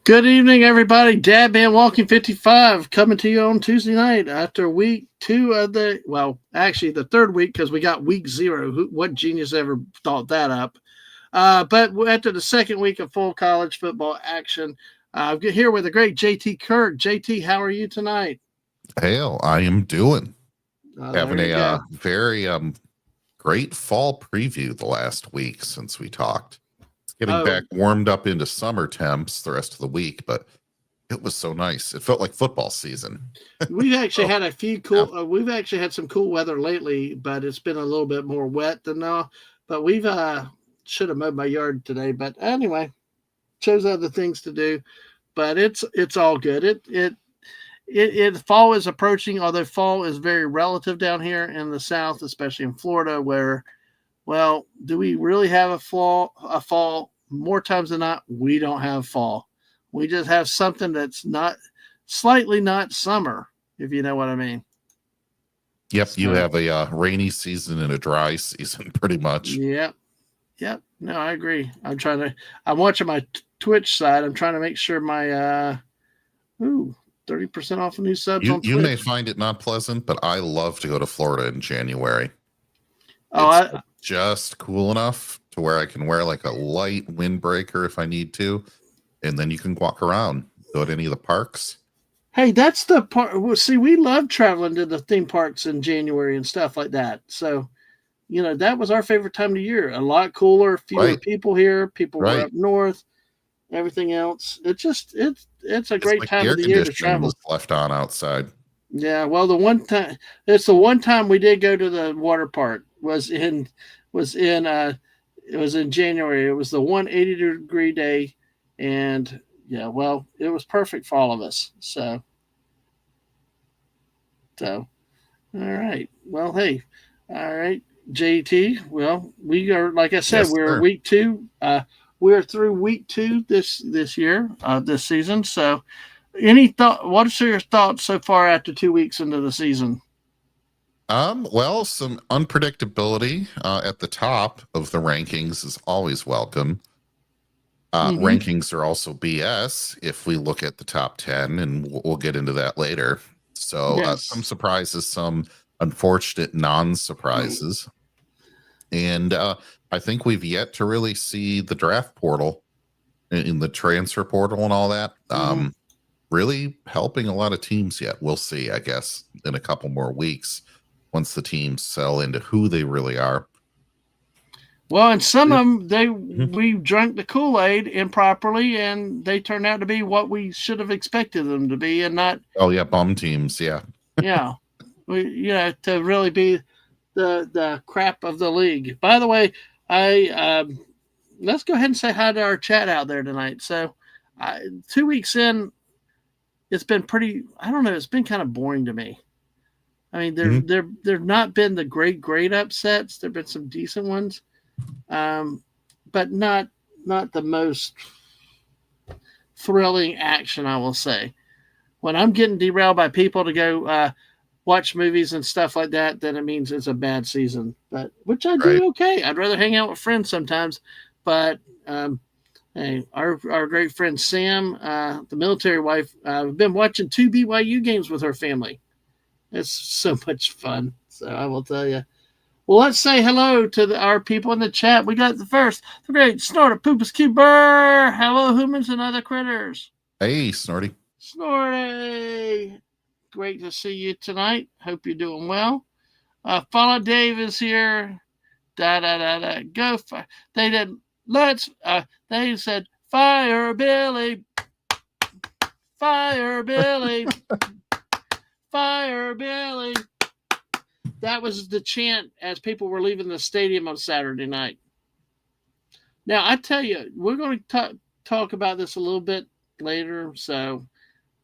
Good evening, everybody. Dad Man Walking 55 coming to you on Tuesday night after week two of actually the third week because we got week zero. What genius ever thought that up? But after the second week of full college football action, I'm here with the great JT Kirk. JT, how are you tonight? Hell, I am doing. Having There you go. a very great fall preview the last week since we talked. It's getting back warmed up into summer temps the rest of the week, but it was so nice. It felt like football season. We've actually had a few cool. We've actually had some cool weather lately, but it's been a little bit more wet than now. But we've should have mowed my yard today, but anyway, chose other things to do. But it's all good. It fall is approaching, although fall is very relative down here in the South, especially in Florida, where, well, do we really have a fall? More times than not, we don't have fall. We just have something that's slightly not summer, if you know what I mean. Yep, you have a rainy season and a dry season, pretty much. Yep. No, I agree. I'm watching my Twitch side. I'm trying to make sure my 30% off a new subs on Twitch. You may find it not pleasant, but I love to go to Florida in January. It's just cool enough to where I can wear like a light windbreaker if I need to, and then you can walk around, go to any of the parks. Hey, that's the part. Well, see, we love traveling to the theme parks in January and stuff like that. So, that was our favorite time of the year. A lot cooler, fewer people here. People were up north. Everything else, it's a great time of the year to travel. Was left on outside. Yeah, well, it's the one time we did go to the water park was in January. It was the 180-degree day, and yeah, well, it was perfect for all of us. So all right. Well, hey, all right, JT. Well, we are, like I said, we're week two. We're through week two this year, this season. So, what are your thoughts so far after 2 weeks into the season? Well, some unpredictability at the top of the rankings is always welcome. Rankings are also BS if we look at the top 10, and we'll get into that later. So, some surprises, some unfortunate non-surprises. And I think we've yet to really see the draft portal in the transfer portal and all that really helping a lot of teams yet. We'll see, I guess, in a couple more weeks once the teams settle into who they really are. Well, and some of them, we drank the Kool-Aid improperly, and they turned out to be what we should have expected them to be, and not. Oh yeah, bum teams, yeah. Yeah, to really be the crap of the league. By the way, let's go ahead and say hi to our chat out there tonight. So, 2 weeks in, it's been pretty. I don't know. It's been kind of boring to me. I mean, there've not been the great upsets. There've been some decent ones, but not the most thrilling action, I will say. When I'm getting derailed by people to go watch movies and stuff like that, then it means it's a bad season. But which I do okay. I'd rather hang out with friends sometimes. But hey, our great friend Sam, the military wife, we've been watching 2 BYU games with her family. It's so much fun. So I will tell you. Well, let's say hello to our people in the chat. We got the great Snorter Poopus Cuber. Hello, humans and other critters. Hey, Snorty. Snorty. Great to see you tonight. Hope you're doing well. Follow Dave is here. Go. They did. They said, fire Billy. Fire Billy. Fire Billy. That was the chant as people were leaving the stadium on Saturday night. Now, I tell you, we're going to talk about this a little bit later, so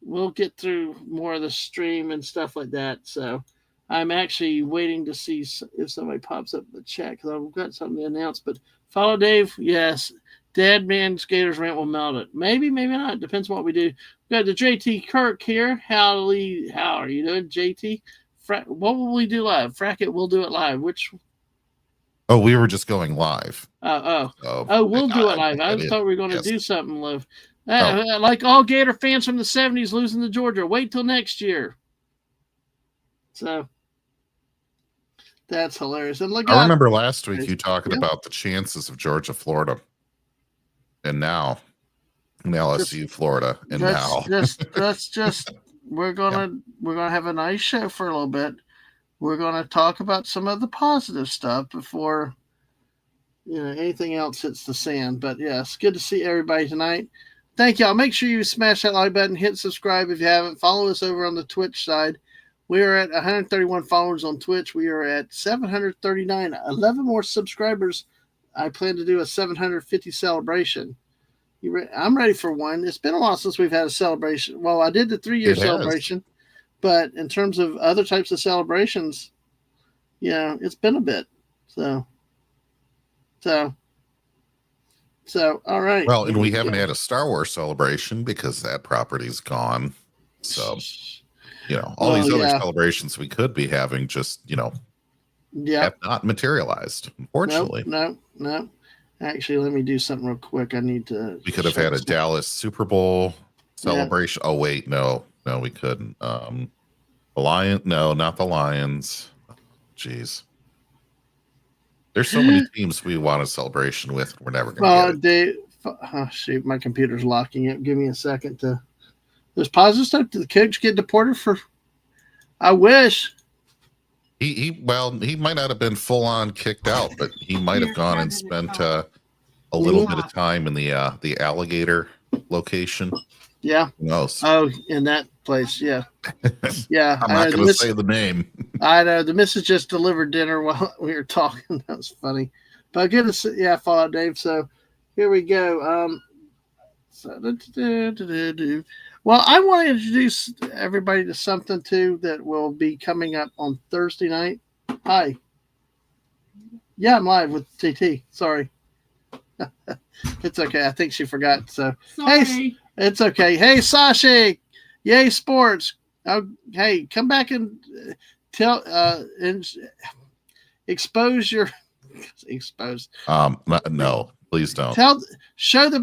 we'll get through more of the stream and stuff like that. So I'm actually waiting to see if somebody pops up in the chat because I've got something to announce. But follow Dave. Yes. Dead Man Skaters Rant will melt it. Maybe, maybe not. Depends on what we do. We got the JT Kirk here. How are you doing, JT? What will we do live? Fracket, we'll do it live. Which? Oh, we were just going live. We'll do it live. I thought we were going to do something live. Like all Gator fans from the 70s losing to Georgia. Wait till next year. So that's hilarious. And look, I remember last week you talking yeah. about the chances of Georgia, Florida, and now LSU, Florida, and now. Just we're gonna have a nice show for a little bit. We're gonna talk about some of the positive stuff before anything else hits the sand. But yeah, it's good to see everybody tonight. Thank y'all. Make sure you smash that like button, hit subscribe if you haven't. Follow us over on the Twitch side. We are at 131 followers on Twitch. We are at 739. 11 more subscribers. I plan to do a 750 celebration. I'm ready for one. It's been a while since we've had a celebration. Well, I did the 3-year celebration, but in terms of other types of celebrations, it's been a bit. So, all right. Well, and we haven't had a Star Wars celebration because that property's gone. So, all these other celebrations we could be having just, have not materialized, unfortunately. No. Actually, let me do something real quick. We could have had a Dallas Super Bowl celebration. Yeah. Oh, wait, no, we couldn't. The Lions, no, not the Lions. Jeez. There's so many teams we want a celebration with. We're never going to get it. Shoot, my computer's locking up. Give me a second to. There's positive stuff. Did the coach get deported for? I wish. He might not have been full on kicked out, but he might have gone and spent a little bit of time in the alligator location. Yeah. Who knows? Oh, in that place, yeah. Yeah. I'm not going to say the name. I know. The missus just delivered dinner while we were talking. That was funny. But good to see. Yeah, Fallout Dave. So here we go. Well, I want to introduce everybody to something, too, that will be coming up on Thursday night. Hi. Yeah, I'm live with JT. Sorry. It's okay. I think she forgot. So, Sorry. Hey, it's okay. Hey, Sasha. Yay, sports. Hey, come back and tell and expose your expose. No, please don't. Show the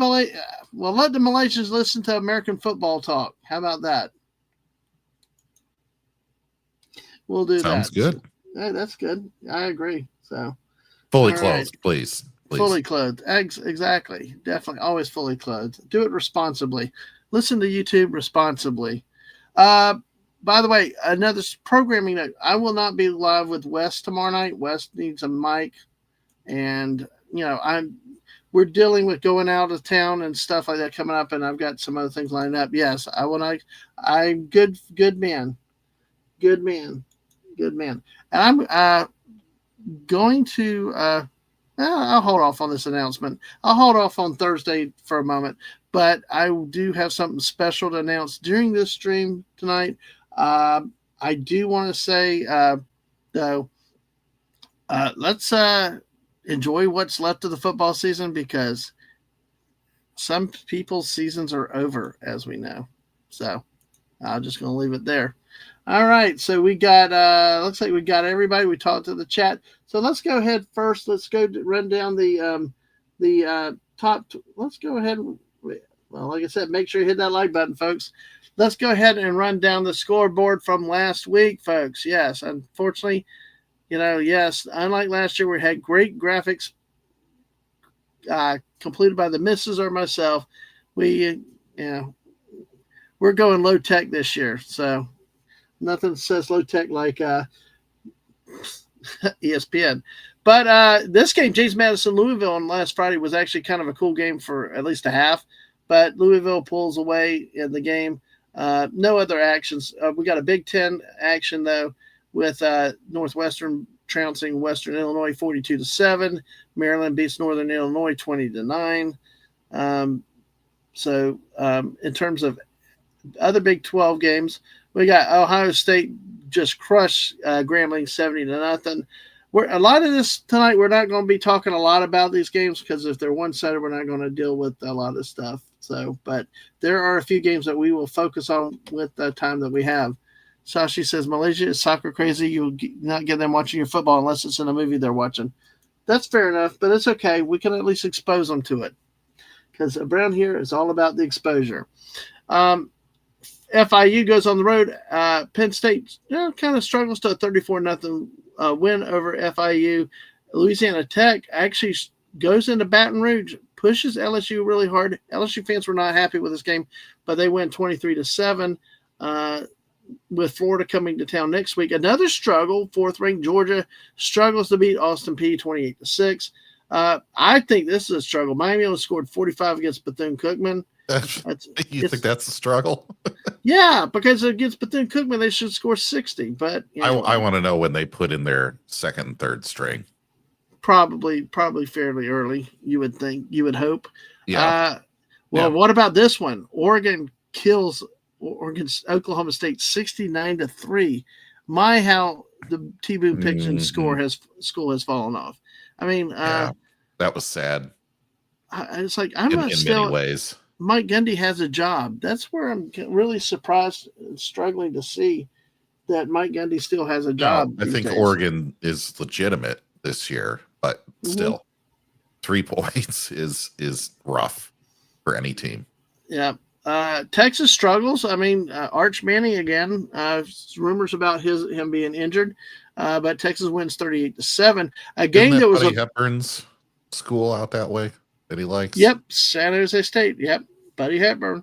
let the Malaysians listen to American football talk. How about that? We'll do that. Sounds good. Hey, that's good. I agree. So fully clothed, please. Fully clothed. Exactly. Definitely. Always fully clothed. Do it responsibly. Listen to YouTube responsibly. By the way, another programming note. I will not be live with Wes tomorrow night. Wes needs a mic. And, we're dealing with going out of town and stuff like that coming up. And I've got some other things lined up. Yes, I will not. I'm good man. Good man. And I'm going to I'll hold off on this announcement. I'll hold off on Thursday for a moment, but I do have something special to announce during this stream tonight. I do want to say, though, let's enjoy what's left of the football season because some people's seasons are over, as we know. So I'm just going to leave it there. All right, so we got looks like we got everybody. We talked to the chat. So let's go ahead first. Let's go run down the top. Let's go ahead. Well, like I said, make sure you hit that like button, folks. Let's go ahead and run down the scoreboard from last week, folks. Yes, unfortunately, yes, unlike last year, we had great graphics completed by the missus or myself. We're going low tech this year, so. Nothing says low tech like ESPN. But this game, James Madison Louisville on last Friday was actually kind of a cool game for at least a half. But Louisville pulls away in the game. No other actions. We got a Big Ten action though with Northwestern trouncing Western Illinois 42-7. Maryland beats Northern Illinois 20-9. So in terms of other Big 12 games. We got Ohio State just crushed Grambling 70-0. A lot of this tonight, we're not going to be talking a lot about these games because if they're one-sided, we're not going to deal with a lot of stuff. So, but there are a few games that we will focus on with the time that we have. Sashi says, Malaysia is soccer crazy. You'll not get them watching your football unless it's in a movie they're watching. That's fair enough, but it's okay. We can at least expose them to it. because around here is all about the exposure. Um, FIU goes on the road. Penn State kind of struggles to a 34-0 win over FIU. Louisiana Tech actually goes into Baton Rouge, pushes LSU really hard. LSU fans were not happy with this game, but they win 23-7. With Florida coming to town next week. Another struggle, fourth-ranked Georgia struggles to beat Austin Peay 28-6. I think this is a struggle. Miami only scored 45 against Bethune-Cookman. You think that's a struggle? Yeah, because against Bethune-Cookman, they should score 60. But I want to know when they put in their second and third string. Probably fairly early, you would think, you would hope. Yeah. What about this one? Oregon kills Oklahoma State 69-3. How the T-Boone Pickens school has fallen off. I mean, that was sad. It's like in many ways. Mike Gundy has a job. That's where I'm really surprised and struggling to see that Mike Gundy still has a job. I think Oregon is legitimate this year, but still, 3 points is rough for any team. Yeah. Texas struggles. I mean, Arch Manning again. Rumors about him being injured, but Texas wins 38-7. A game that was Buddy Hepburn's school out that way that he likes. Yep, San Jose State. Yep, Buddy Hepburn.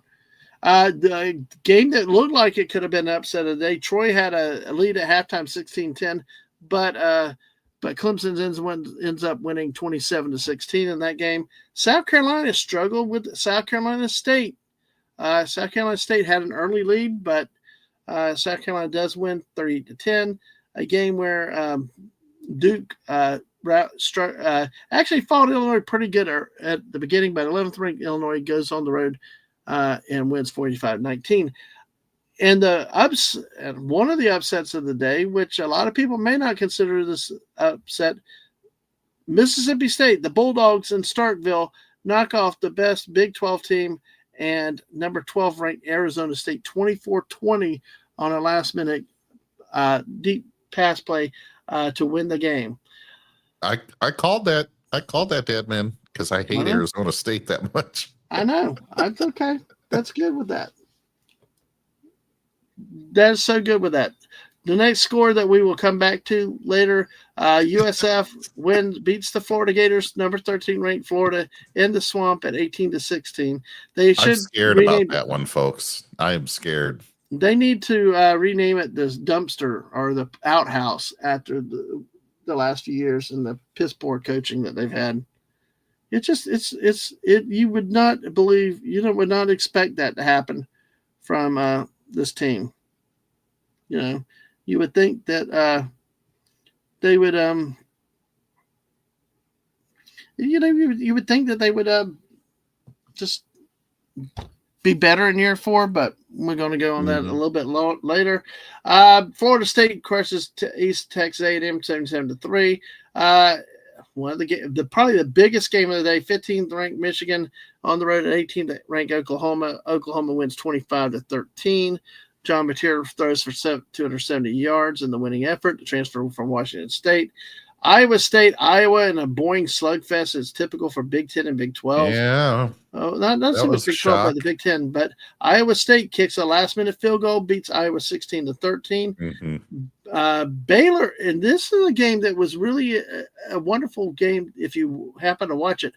The game that looked like it could have been an upset of the day. Troy had a lead at halftime, 16-10, but Clemson ends up winning 27-16 in that game. South Carolina struggled with South Carolina State. South Carolina State had an early lead, but South Carolina does win 38-10. A game where Duke actually fought Illinois pretty good at the beginning, but 11th ranked Illinois goes on the road and wins 45-19. And one of the upsets of the day, which a lot of people may not consider this upset, Mississippi State, the Bulldogs in Starkville knock off the best Big 12 team and number 12 ranked Arizona State 24-20 on a last minute deep pass play to win the game. I called that dead man because I hate Arizona State that much. I know. That's okay. That's good with that. That is so good with that. The next score that we will come back to later, USF beats the Florida Gators, number 13 ranked Florida in the swamp at 18-16. I'm scared about that one, folks. I am scared. They need to rename it the dumpster or the outhouse after the last few years and the piss poor coaching that they've had. You would not believe, would not expect that to happen from this team. You would think that they would, you would think that they would just be better in year 4, but we're going to go on that a little bit later. Florida State crushes East Texas A&M 77-3. One of probably the biggest game of the day, 15th ranked Michigan on the road at 18th ranked Oklahoma. Oklahoma wins 25-13. John Mateer throws for 270 yards in the winning effort, the transfer from Washington State. Iowa, in a boring slugfest is typical for Big 10 and Big 12. Yeah. Oh, not so much Big 12, but the Big 10. But Iowa State kicks a last-minute field goal, beats Iowa 16-13. Baylor, and this is a game that was really a wonderful game if you happen to watch it.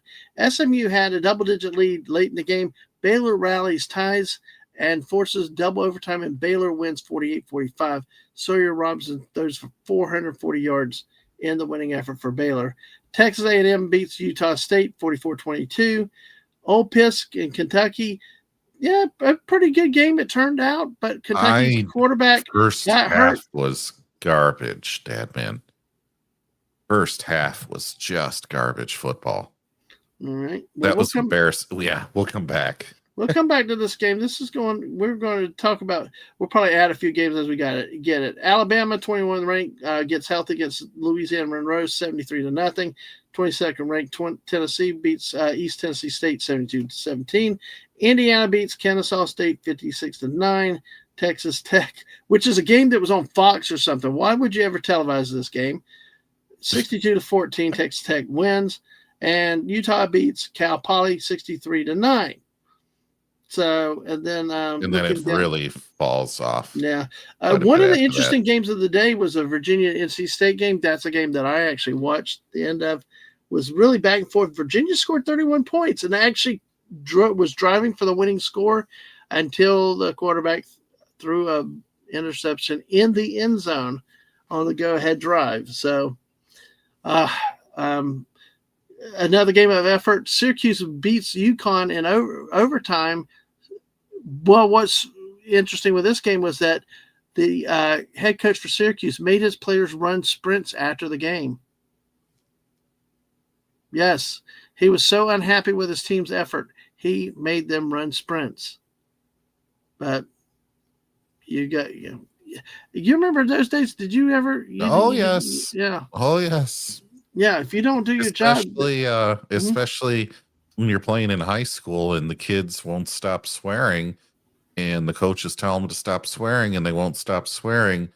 SMU had a double-digit lead late in the game. Baylor rallies, ties, and forces double overtime, and Baylor wins 48-45. Sawyer Robinson throws for 440 yards in the winning effort for Baylor. Texas A&M beats Utah State 44-22. Ole Miss in Kentucky, a pretty good game it turned out, but Kentucky's quarterback first got half hurt. Was garbage, Dad man. First half was just garbage football. All right. That was embarrassing. Yeah, we'll come back. We'll come back to this game. We're going to talk about, we'll probably add a few games as we get it. Alabama, 21 ranked, gets healthy against Louisiana Monroe, 73-0. 22nd ranked Tennessee beats East Tennessee State, 72-17. Indiana beats Kennesaw State, 56-9. Texas Tech, which is a game that was on Fox or something. Why would you ever televise this game? 62-14, Texas Tech wins. and Utah beats Cal Poly 63-9. So, and then and then it really falls off. Yeah. quite a One bit of the after interesting games of the day was a Virginia NC State game. That's a game that I actually watched. The end of was really back and forth. Virginia scored 31 points and actually was driving for the winning score until the quarterback threw a interception in the end zone on the go-ahead drive. So, another game of effort. Syracuse beats UConn in overtime. Well, what's interesting with this game was that the head coach for Syracuse made his players run sprints after the game. Yes, he was so unhappy with his team's effort, he made them run sprints. But you remember those days? Did you ever? Yes. Yeah. Oh, yes. Yeah. If you don't do your job, especially when you're playing in high school and the kids won't stop swearing, and the coaches tell them to stop swearing, and they won't stop swearing,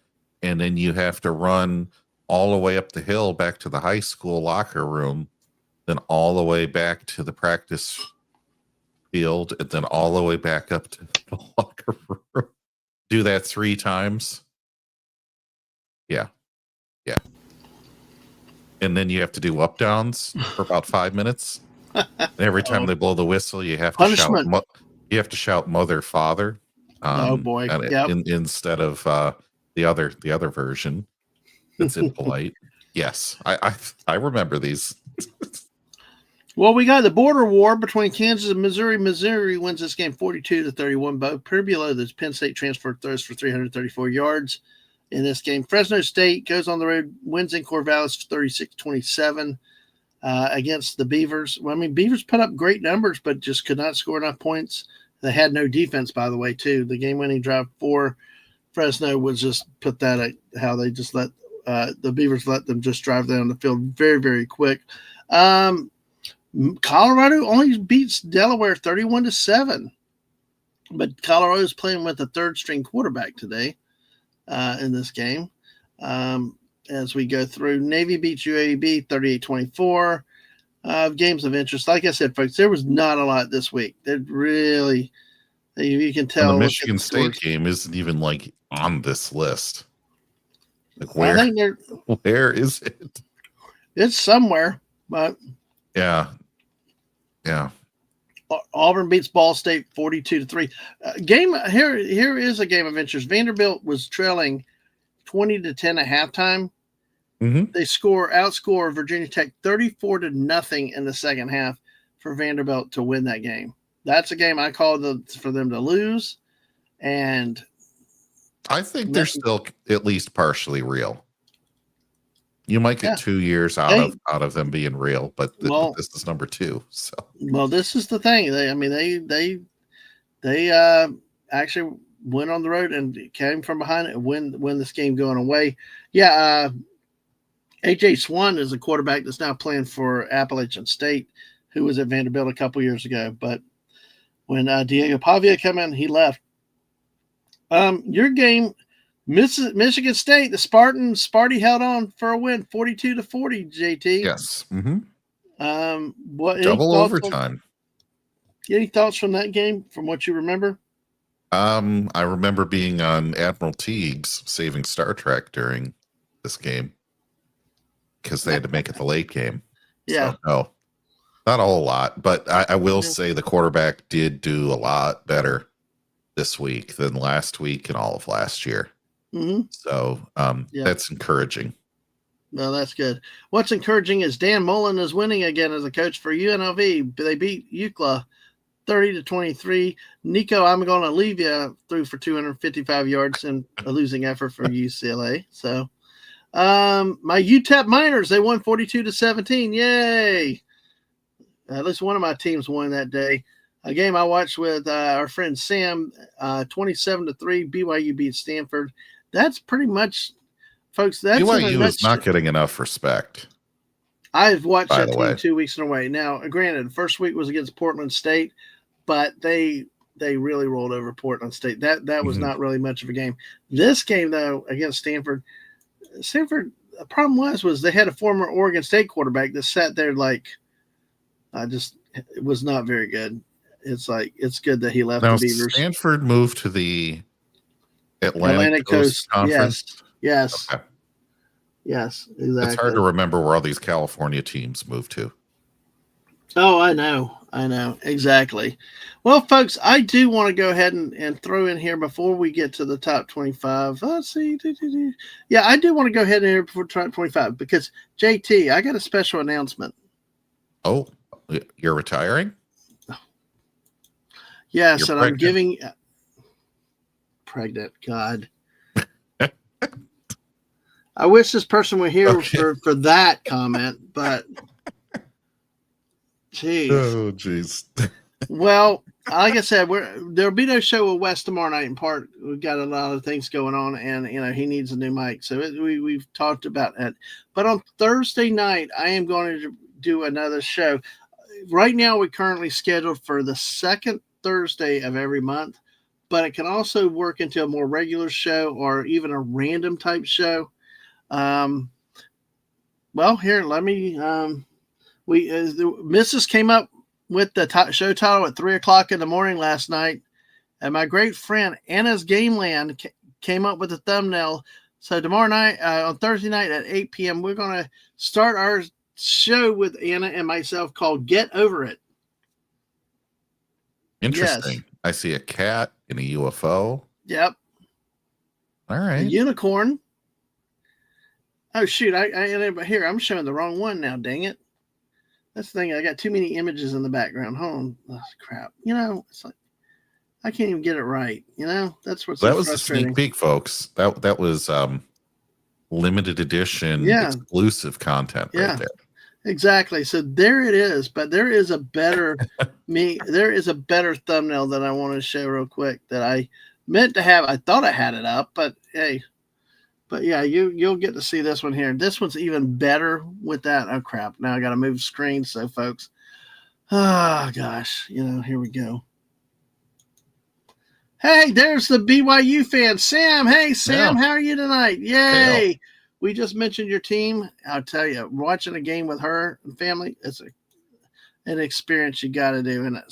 and then you have to run all the way up the hill back to the high school locker room, then all the way back to the practice field, and then all the way back up to the locker room. Do that 3 times. Yeah. And then you have to do up downs for about 5 minutes. And every time they blow the whistle, you have to punishment. shout. You have to shout "mother, father." Oh boy! Instead of the other version that's impolite. Yes, I remember these. Well, we got the border war between Kansas and Missouri. Missouri wins this game 42-31. Both Pueblo, the Penn State transfer, throws for 334 yards in this game. Fresno State goes on the road, wins in Corvallis 36-27 against the Beavers. Well, I mean, Beavers put up great numbers, but just could not score enough points. They had no defense, by the way, too. The game-winning drive for Fresno was just put that at how they just let the Beavers let them just drive down the field very, very quick. Colorado only beats Delaware 31-7, but Colorado is playing with a third-string quarterback today in this game. As we go through, Navy beats UAB 38-24. Games of interest. Like I said, folks, there was not a lot this week. There really, you can tell. And the Michigan State game isn't even like on this list. Like where is it? It's somewhere, but yeah. Auburn beats Ball State 42-3. Game here is a game of interest. Vanderbilt was trailing 20-10 at halftime. Mm-hmm. They outscore Virginia Tech 34-0 in the second half for Vanderbilt to win that game. That's a game I called for them to lose, and I think they're still at least partially real. You might get 2 years out of them being real, but this is number 2. So this is the thing. They actually went on the road and came from behind and win this game going away. Yeah, AJ Swan is a quarterback that's now playing for Appalachian State, who was at Vanderbilt a couple years ago. But when Diego Pavia came in, he left. Your game. Michigan State, the Sparty held on for a win, 42-40. JT. Yes. Mm-hmm. Double overtime. Any thoughts from that game? From what you remember? I remember being on Admiral Teague's saving Star Trek during this game because they had to make it the late game. Yeah. So, no, not a whole lot, but I will say the quarterback did do a lot better this week than last week and all of last year. Mm-hmm. So that's encouraging. No, that's good. What's encouraging is Dan Mullen is winning again as a coach for UNLV. They beat UCLA 30-23. Nico, I'm going to leave you through for 255 yards in a losing effort for UCLA. So my UTEP Miners, they won 42-17. Yay. At least one of my teams won that day. A game I watched with our friend Sam, 27-3. BYU beat Stanford. That's pretty much, folks. That's BYU is not getting enough respect. I've watched that team 2 weeks in a row. Now, granted, the first week was against Portland State, but they really rolled over Portland State. That was not really much of a game. This game, though, against Stanford, the problem was they had a former Oregon State quarterback that sat there like It was not very good. It's like, it's good that he left Now, the Beavers. Stanford moved to the Atlantic Coast Conference. Yes. Okay. Yes, exactly. It's hard to remember where all these California teams moved to. Oh, I know. Exactly. Well, folks, I do want to go ahead and throw in here before we get to the top 25. Let's see. Yeah, I do want to go ahead and here before top 25 because, JT, I got a special announcement. Oh, you're retiring? Yes, You're and pregnant. I'm giving... Pregnant, God. I wish this person were here for that comment, but... Jeez. Oh, jeez. Well, like I said, there'll be no show with Wes tomorrow night. In part, we've got a lot of things going on, and he needs a new mic. So we've talked about it. But on Thursday night, I am going to do another show. Right now, we're currently scheduled for the second Thursday of every month, but it can also work into a more regular show or even a random type show. Well, here, let me. The Mrs. came up with the show title at 3:00 in the morning last night, and my great friend Anna's Gameland came up with the thumbnail. So tomorrow night, on Thursday night at 8 p.m., we're going to start our show with Anna and myself called Get Over It. Interesting. Yes. I see a cat and a UFO. Yep. All right. A unicorn. Oh, shoot. Here, I'm showing the wrong one now. Dang it. That's the thing. I got too many images in the background. Hold on. Oh, crap. It's like I can't even get it right. That's what's so that was frustrating. a sneak peek, folks. That was limited edition exclusive content right there. Exactly. So there it is. But there is a better there is a better thumbnail that I want to show real quick that I meant to have. I thought I had it up, but hey. But yeah, you'll get to see this one here. This one's even better with that. Oh crap! Now I got to move screen. So folks, oh gosh, here we go. Hey, there's the BYU fan, Sam. Hey, Sam, How are you tonight? Yay! Hey. We just mentioned your team. I'll tell you, watching a game with her and family, it's an experience you got to do, and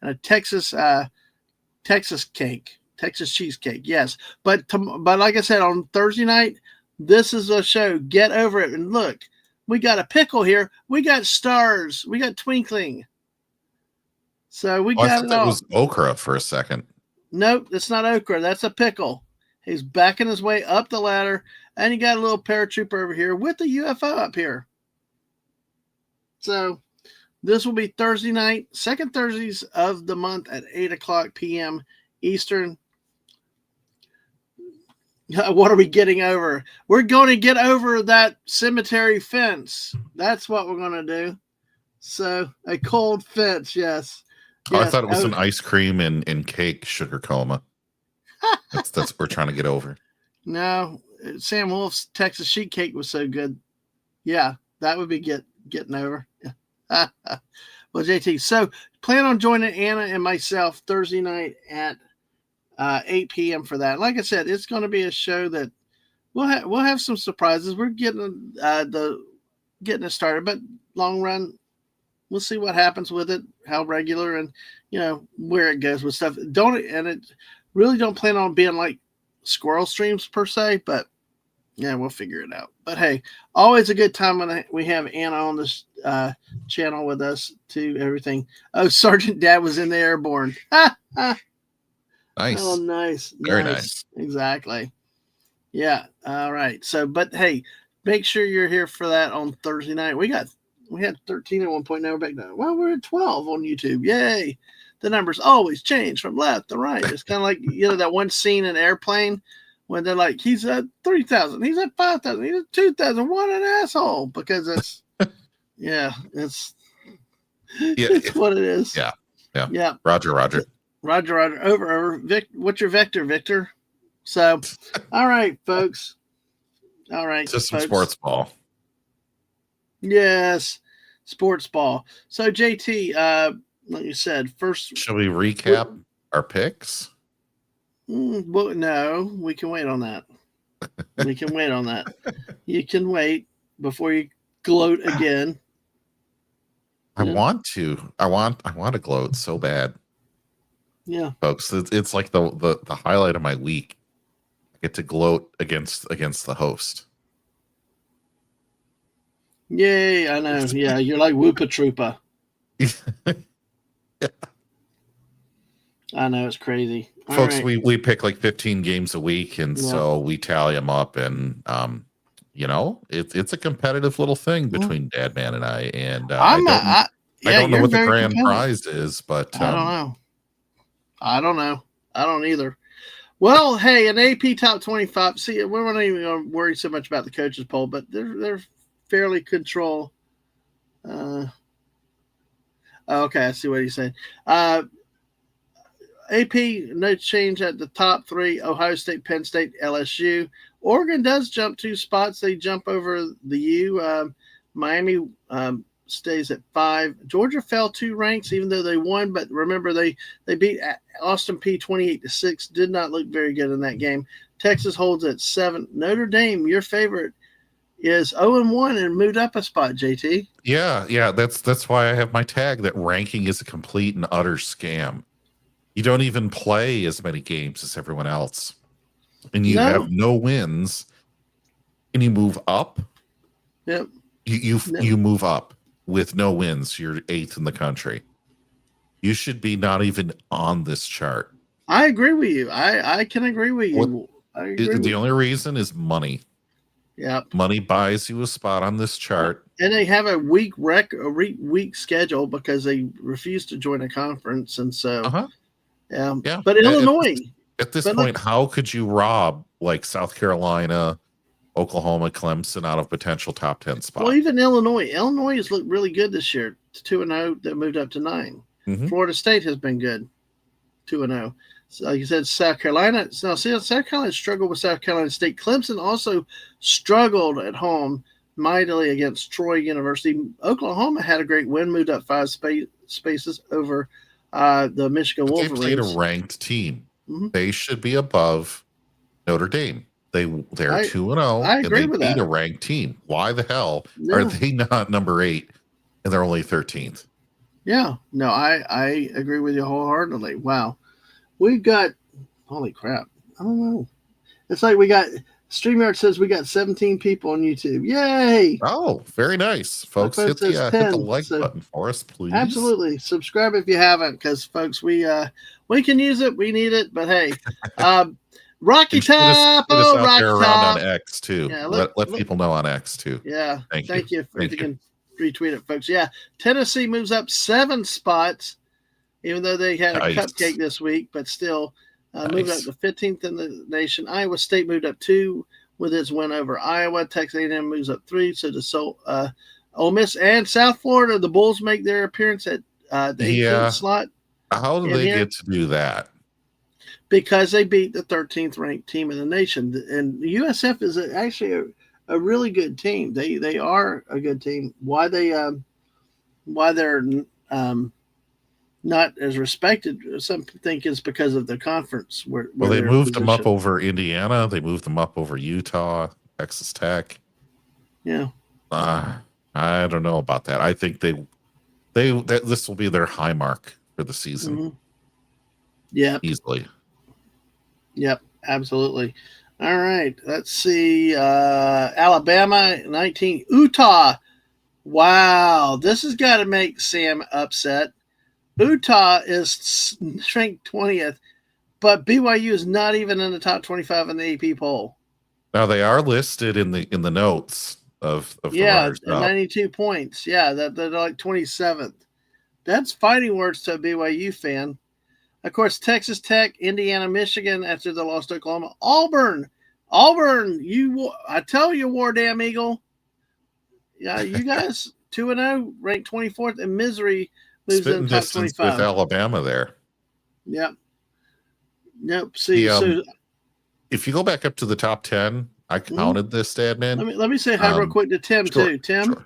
a Texas cake. Texas cheesecake, yes. But like I said, on Thursday night, this is a show. Get Over It. And look, we got a pickle here. We got stars. We got twinkling. So we got I thought that was okra for a second. Nope, it's not okra. That's a pickle. He's backing his way up the ladder, and he got a little paratrooper over here with the UFO up here. So this will be Thursday night, second Thursdays of the month at 8:00 p.m. Eastern. What are we getting over? We're going to get over that cemetery fence. That's what we're going to do. So a cold fence, yes. Oh, I thought it was an ice cream and cake sugar coma. That's what we're trying to get over. No, Sam Wolf's Texas sheet cake was so good. Yeah, that would be getting over. Well, JT, so plan on joining Anna and myself Thursday night at 8 p.m. for that. Like I said, it's going to be a show that we'll have some surprises. We're getting it started, but long run, we'll see what happens with it, how regular, and where it goes with stuff. It really don't plan on being like squirrel streams per se, but yeah, we'll figure it out. But hey, always a good time when we have Anna on this channel with us to everything. Oh, Sergeant Dad was in the airborne. Nice. Oh, nice. Very nice. Exactly. Yeah. All right. So, but hey, make sure you're here for that on Thursday night. We had 13 at one point. Now we're back down. Well, we're at 12 on YouTube. Yay. The numbers always change from left to right. It's kind of like, that one scene in Airplane when they're like, he's at 3,000, he's at 5,000, he's at 2,000. What an asshole. Because it's, it's what it is. Yeah. Roger. Over. What's your vector, Victor? So, all right, folks. All right. Just some sports ball. Yes, sports ball. So, JT, like you said, first. Shall we recap our picks? Well, no, we can wait on that. We can wait on that. You can wait before you gloat again. I want to. I want to gloat so bad. Yeah, folks. It's like the highlight of my week. I get to gloat against the host. yay! I know. Yeah, you're like Whoopa Troopa. I know, it's crazy. All Folks, right. we pick like 15 games a week, and so we tally them up, and it's a competitive little thing between Dadman and I, and I don't know you're what the very grand competitive. prize is, but I don't know. I don't either. Well, hey, an AP top 25. See, we're not even going to worry so much about the coaches poll, but they're fairly control. Okay, I see what he's saying. AP, no change at the top three: Ohio State, Penn State, LSU. Oregon does jump 2 spots. They jump over the U. Miami stays at 5. Georgia fell 2 ranks, even though they won. But remember, they beat Austin P 28-6. Did not look very good in that game. Texas holds at 7. Notre Dame, your favorite, is 0-1 and moved up a spot. JT. Yeah. That's why I have my tag that ranking is a complete and utter scam. You don't even play as many games as everyone else, and you have no wins, and you move up. Yep. You move up with no wins. You're 8th in the country. You should be not even on this chart. I agree with you. I can agree with you. The only reason is money. Yep. Money buys you a spot on this chart. And they have a weak schedule because they refuse to join a conference, and so yeah. But Illinois at this point, how could you rob like South Carolina, Oklahoma, Clemson out of potential top 10 spots? Well, even Illinois has looked really good this year. 2-0, that moved up to 9. Florida State has been good, 2-0. So, like you said, South Carolina. So, South Carolina struggled with South Carolina State. Clemson also struggled at home mightily against Troy University. Oklahoma had a great win, moved up 5 spaces over the Michigan Wolverines. They played a ranked team. They should be above Notre Dame. They're 2-0. I agree with that. Beat a ranked team. Why the hell are they not number 8 and they're only 13th? Yeah, no, I agree with you wholeheartedly. Wow. We've got, holy crap, I don't know. It's like we got, StreamYard says we got 17 people on YouTube. Yay! Oh, very nice. Folks, hit the like button for us, please. Absolutely. Subscribe if you haven't, because, folks, we can use it. We need it. But, hey, Rocky Top. Rocky Top. On X, too. Yeah, let people know on X, too. Yeah. Thank you. If you can retweet it, folks. Yeah. Tennessee moves up 7 spots. Even though they had a cupcake this week, but still moved up to 15th in the nation. Iowa State moved up 2 with its win over Iowa. Texas A&M moves up 3. So does Ole Miss and South Florida. The Bulls make their appearance at the 18th slot. How do they get to do that? Because they beat the 13th ranked team in the nation. And USF is actually a really good team. They are a good team. Why they're not as respected, some think is because of the conference. Where they moved them up over Indiana. They moved them up over Utah, Texas Tech. Yeah. I don't know about that. I think this will be their high mark for the season. Yeah. Easily. Yep, absolutely. All right. Let's see. Alabama, 19. Utah. Wow. This has got to make Sam upset. Utah is ranked 20th, but BYU is not even in the top 25 in the AP poll. Now they are listed in the notes of the 92 points. Yeah, they're like 27th. That's fighting words to a BYU fan. Of course, Texas Tech, Indiana, Michigan after the loss to Oklahoma. Auburn, I tell you, War Damn Eagle. Yeah, you guys 2-0, ranked 24th, and Missouri moves in top 25 with Alabama there. Yep. See, if you go back up to the top 10, I counted this, Dadman. Let me say hi real quick to Tim too. Tim,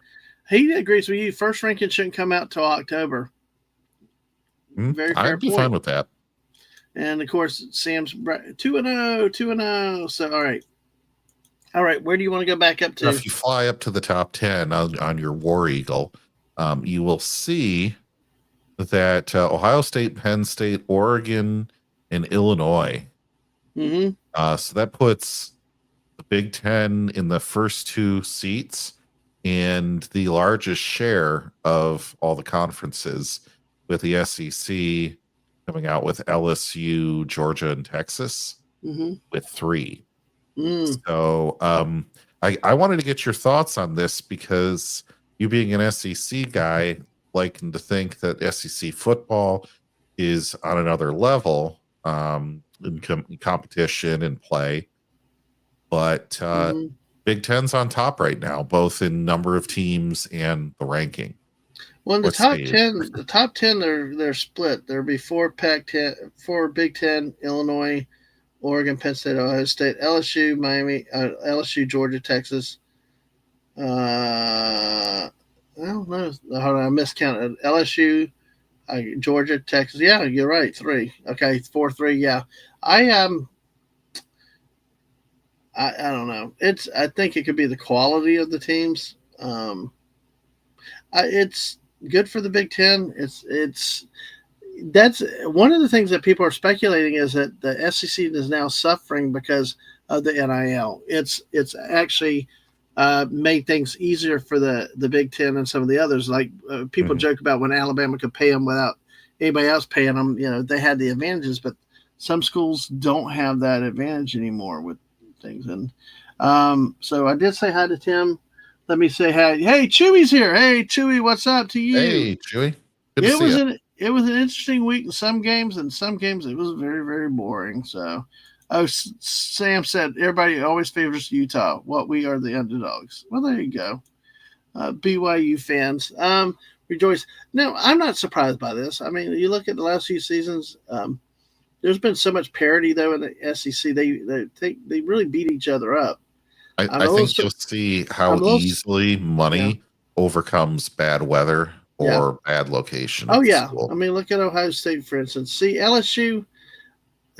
he agrees with you. First ranking shouldn't come out till October. Very fair I'd be fine with that. And of course, Sam's 2-0. So all right. Where do you want to go back up to? Now, if you fly up to the top 10 on your War Eagle, you will see that Ohio State, Penn State, Oregon, and Illinois. Mm-hmm. So that puts the Big Ten in the first two seats and the largest share of all the conferences, with the SEC coming out with LSU, Georgia, and Texas Mm-hmm. with 3. Mm. So I wanted to get your thoughts on this, because you being an SEC guy, liking to think that SEC football is on another level in competition and play. But Mm-hmm. Big Ten's on top right now, both in number of teams and the ranking. Well, in What say you? the top 10, they're split. There'll be 4 Big Ten: Illinois, Oregon, Penn State, Ohio State, LSU, Miami, LSU, Georgia, Texas. I don't know. Hold on, I miscounted. LSU, Georgia, Texas. Yeah, you're right. 3. Okay, 4, 3. Yeah, I I don't know. I think it could be the quality of the teams. It's good for the Big Ten. That's one of the things that people are speculating, is that the SEC is now suffering because of the NIL. It's actually made things easier for the Big Ten and some of the others. Like people joke about when Alabama could pay them without anybody else paying them. They had the advantages, but some schools don't have that advantage anymore with things. And so I did say hi to Tim. Let me say hi. Hey, Chewy's here. Hey, Chewy, what's up to you? Hey, Chewy. Good to see you. It was an interesting week in some games, and some games it was very, very boring. So, Sam said everybody always favors Utah. What, we are the underdogs. Well, there you go. BYU fans, rejoice. No, I'm not surprised by this. I mean, you look at the last few seasons. There's been so much parity though in the SEC. They really beat each other up. I think you'll see how easily money overcomes bad weather or bad location. Oh, yeah. School. I mean, look at Ohio State, for instance. See, LSU,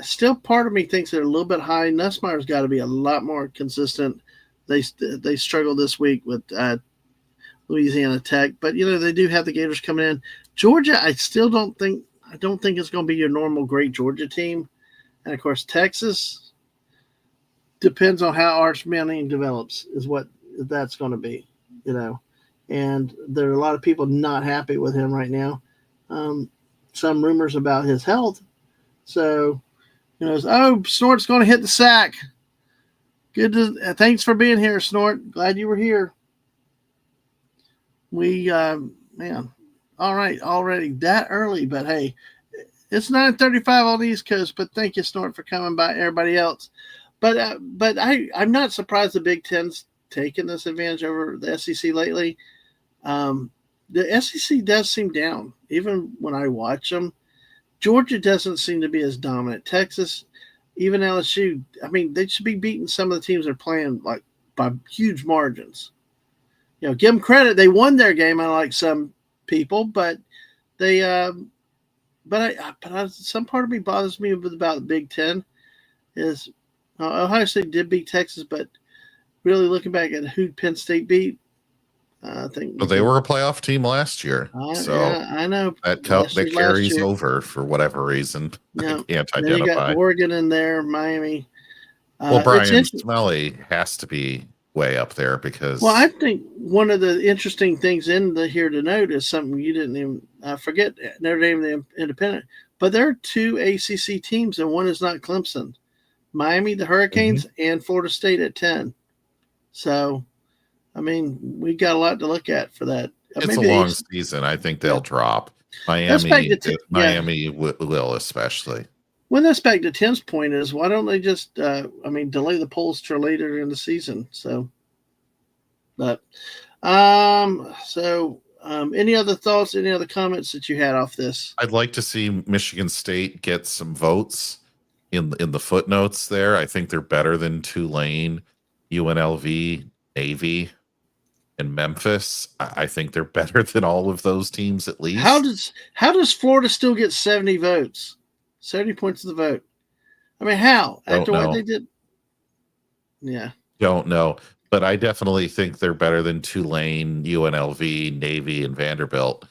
still part of me thinks they're a little bit high. Nussmeier's got to be a lot more consistent. They struggled this week with Louisiana Tech. But, they do have the Gators coming in. Georgia, I don't think it's going to be your normal great Georgia team. And, of course, Texas depends on how Arch Manning develops is what that's going to be, And there are a lot of people not happy with him right now. Some rumors about his health. So, Snort's going to hit the sack. Thanks for being here, Snort. Glad you were here. We, man, all right, already that early, but hey, it's 9:35 on the East Coast. But thank you, Snort, for coming by. Everybody else, but I'm not surprised the Big Ten's taken this advantage over the SEC lately. The SEC does seem down, even when I watch them. Georgia doesn't seem to be as dominant. Texas, even LSU, I mean, they should be beating some of the teams they're playing like by huge margins. Give them credit. They won their game, unlike some people, but they, some part of me bothers me about the Big Ten is Ohio State did beat Texas, but really looking back at who Penn State beat, I think they were a playoff team last year. Yeah, I know that carries over for whatever reason. Yeah. I can't identify. Then you got Oregon in there, Miami. Well, Brian Smelly has to be way up there because. Well, I think one of the interesting things here to note is something you didn't even forget. Notre Dame, the Independent, but there are 2 ACC teams, and one is not Clemson. Miami, the Hurricanes, and Florida State at 10. So, I mean, we got a lot to look at for that. It's a long season. I think they'll drop. Miami will especially. Well, that's back to Tim's point is why don't they just, delay the polls till later in the season? So, but, any other thoughts, any other comments that you had off this? I'd like to see Michigan State get some votes in the footnotes there. I think they're better than Tulane, UNLV, Navy, and Memphis. I think they're better than all of those teams at least. How does Florida still get 70 votes? 70 points of the vote. I mean, how? After what they did? Yeah. Don't know. but I definitely think they're better than Tulane, UNLV, Navy, and Vanderbilt.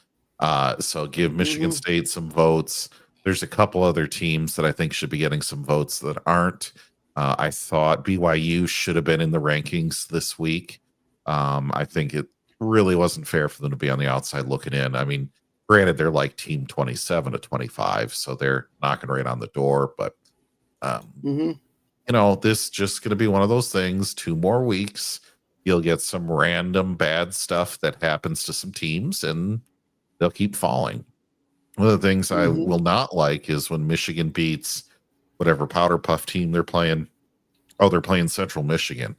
So give Michigan Mm-hmm. State some votes. There's a couple other teams that I think should be getting some votes that aren't. I thought BYU should have been in the rankings this week. I think it really wasn't fair for them to be on the outside looking in. I mean, granted, they're like team 27 to 25, so they're knocking right on the door. But Mm-hmm. this just going to be one of those things. 2 more weeks, you'll get some random bad stuff that happens to some teams, and they'll keep falling. One of the things I Mm-hmm. will not like is when Michigan beats whatever Powder Puff team they're playing. Oh, they're playing Central Michigan.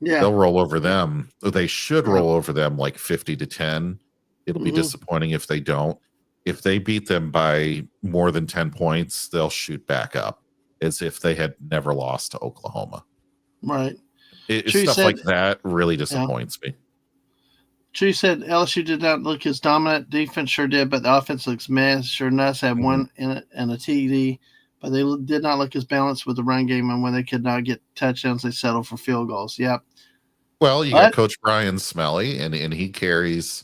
Yeah. They'll roll over them. They should Yeah. roll over them like 50-10. It'll be Mm-hmm. disappointing if they don't. If they beat them by more than 10 points, they'll shoot back up as if they had never lost to Oklahoma. Right. Stuff like that really disappoints me. True said LSU did not look as dominant. Defense sure did, but the offense looks meh. Sure Nuts had one in it and a TD, but they did not look as balanced with the run game, and when they could not get touchdowns, they settled for field goals. Yep. Well, you got Coach Brian Smelly, and he carries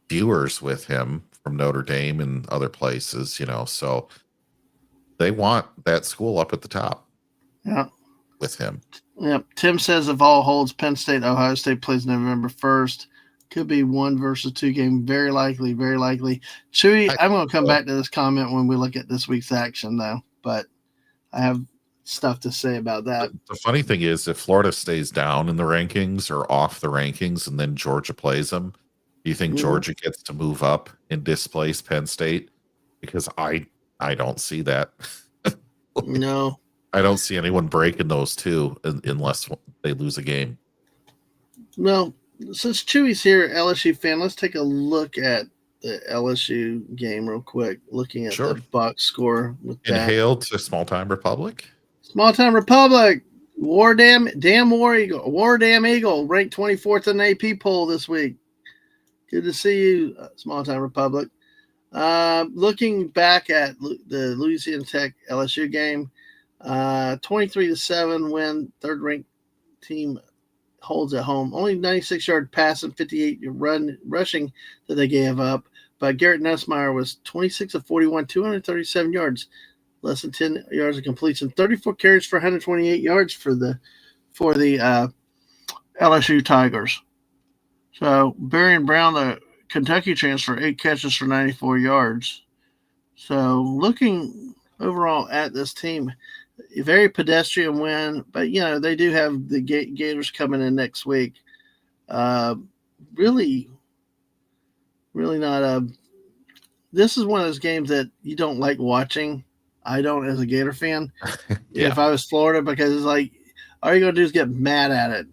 viewers with him from Notre Dame and other places, so they want that school up at the top. Yeah. With him. Yep. Tim says if all holds, Penn State, Ohio State plays November 1st. Could be 1 versus 2 game. Very likely, very likely. Chewy, I'm going to come back to this comment when we look at this week's action, though. But I have stuff to say about that. The funny thing is, if Florida stays down in the rankings or off the rankings and then Georgia plays them, do you think Georgia gets to move up and displace Penn State? Because I don't see that. No. I don't see anyone breaking those two unless they lose a game. No. Since Chewy's here, LSU fan, let's take a look at the LSU game real quick. Looking at the box score with that. Hail to Small Time Republic. Small Time Republic. War Damn Eagle, ranked 24th in the AP poll this week. Good to see you, Small Time Republic. Looking back at the Louisiana Tech LSU game, 23-7 win, third ranked team holds at home. Only 96-yard pass and 58 rushing that they gave up. But Garrett Nussmeier was 26 of 41, 237 yards, less than 10 yards of completion, 34 carries for 128 yards for the LSU Tigers. So Barian Brown, the Kentucky transfer, 8 catches for 94 yards. So looking overall at this team, a very pedestrian win, but they do have the Gators coming in next week. Really not this is one of those games that you don't like watching. I don't as a Gator fan. Yeah. If I was Florida, because it's like all you're gonna do is get mad at it.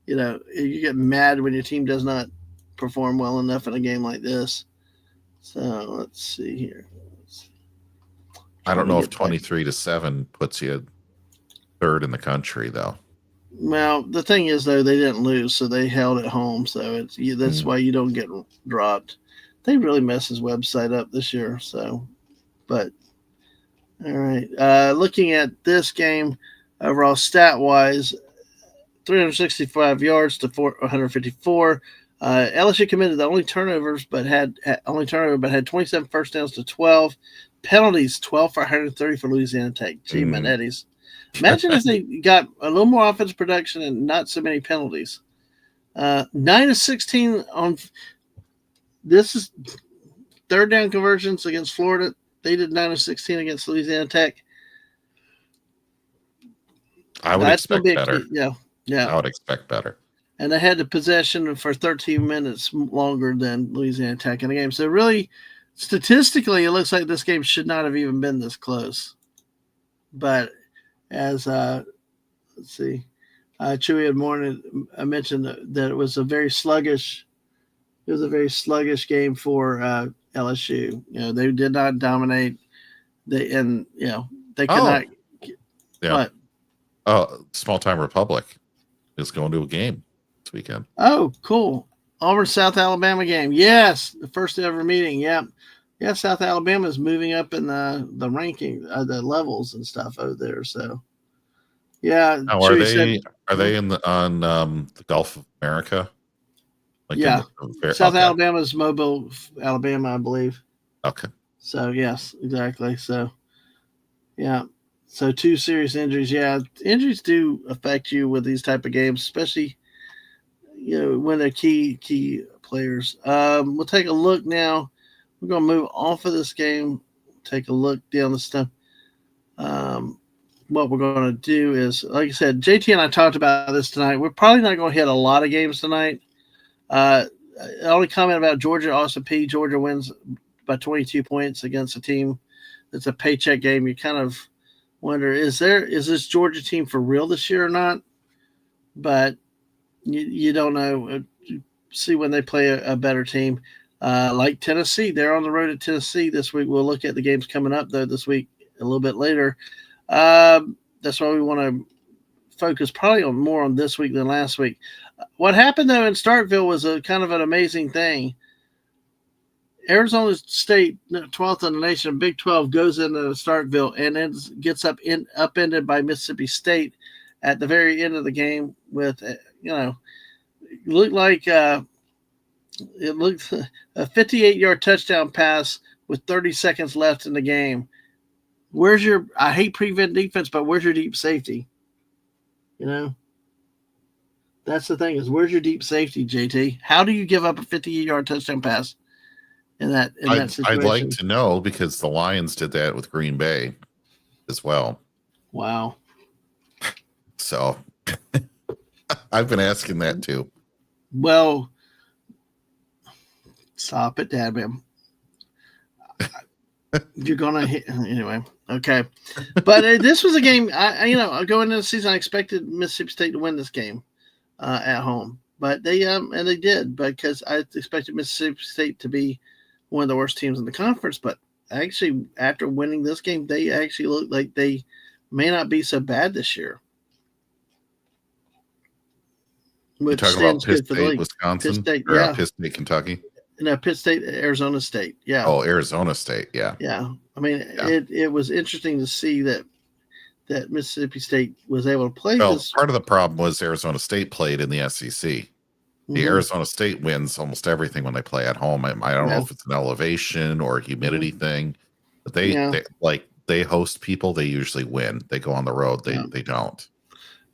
You get mad when your team does not perform well enough in a game like this. So let's see here. I don't know if 23-7 puts you third in the country, though. Well, the thing is, though, they didn't lose, so they held it home. So that's why you don't get dropped. They really messed his website up this year. So, but all right. Looking at this game overall, stat-wise, 365 yards to 154. LSU committed the only turnover, but had 27 first downs to 12. Penalties, 12 for 130 for Louisiana Tech. Gee, Manetti's. Imagine if they got a little more offensive production and not so many penalties. 9 of 16 on this is third down conversions against Florida. They did 9 of 16 against Louisiana Tech. I would expect better. Yeah. I would expect better. And they had the possession for 13 minutes longer than Louisiana Tech in the game. So really, statistically, it looks like this game should not have even been this close. But as let's see, Chewy had mentioned that it was a very sluggish. It was a very sluggish game for LSU. They did not dominate. They could not. Yeah. Small Time Republic is going to a game this weekend. Oh, cool. Auburn South Alabama game. Yes, the first ever meeting. Yep. Yeah, South Alabama is moving up in the ranking, the levels and stuff over there. So, yeah. Now, are Are they on the Gulf of America? Yeah. South okay. Alabama is Mobile, Alabama, I believe. Okay. So yes, exactly. So yeah. So 2 serious injuries. Yeah, injuries do affect you with these type of games, especially when they're key players. We'll take a look now. We're gonna move off of this game. Take a look down the stuff. What we're going to do is, like I said, JT and I talked about this tonight. We're probably not going to hit a lot of games tonight. Only comment about Georgia, Austin P. Georgia wins by 22 points against a team that's a paycheck game. You kind of wonder, is this Georgia team for real this year or not? But you don't know. See when they play a better team. Like Tennessee, they're on the road at Tennessee this week. We'll look at the games coming up, though, this week a little bit later. That's why we want to focus probably more on this week than last week. What happened though in Starkville was a kind of an amazing thing. Arizona State, 12th in the nation, Big 12 goes into Starkville and then gets upended by Mississippi State at the very end of the game with it looked like a 58-yard touchdown pass with 30 seconds left in the game. I hate prevent defense, but where's your deep safety? That's the thing is, where's your deep safety, JT? How do you give up a 58-yard touchdown pass in that situation? I'd like to know because the Lions did that with Green Bay as well. Wow. So I've been asking that too. Well, stop it, Dad, man. You're gonna hit anyway. Okay, but this was a game. Going into the season, I expected Mississippi State to win this game at home, but they did because I expected Mississippi State to be one of the worst teams in the conference. But actually, after winning this game, they actually look like they may not be so bad this year. You're talking about Pitt State, Wisconsin, Pitt State, or Pitt State, Kentucky. No, Pitt State, Arizona State. Yeah. Oh, Arizona State. Yeah. Yeah. I mean, it was interesting to see that Mississippi State was able to play this. Part of the problem was Arizona State played in the SEC. The Arizona State wins almost everything when they play at home. I don't know if it's an elevation or a humidity thing, but they host people. They usually win. They go on the road. They don't.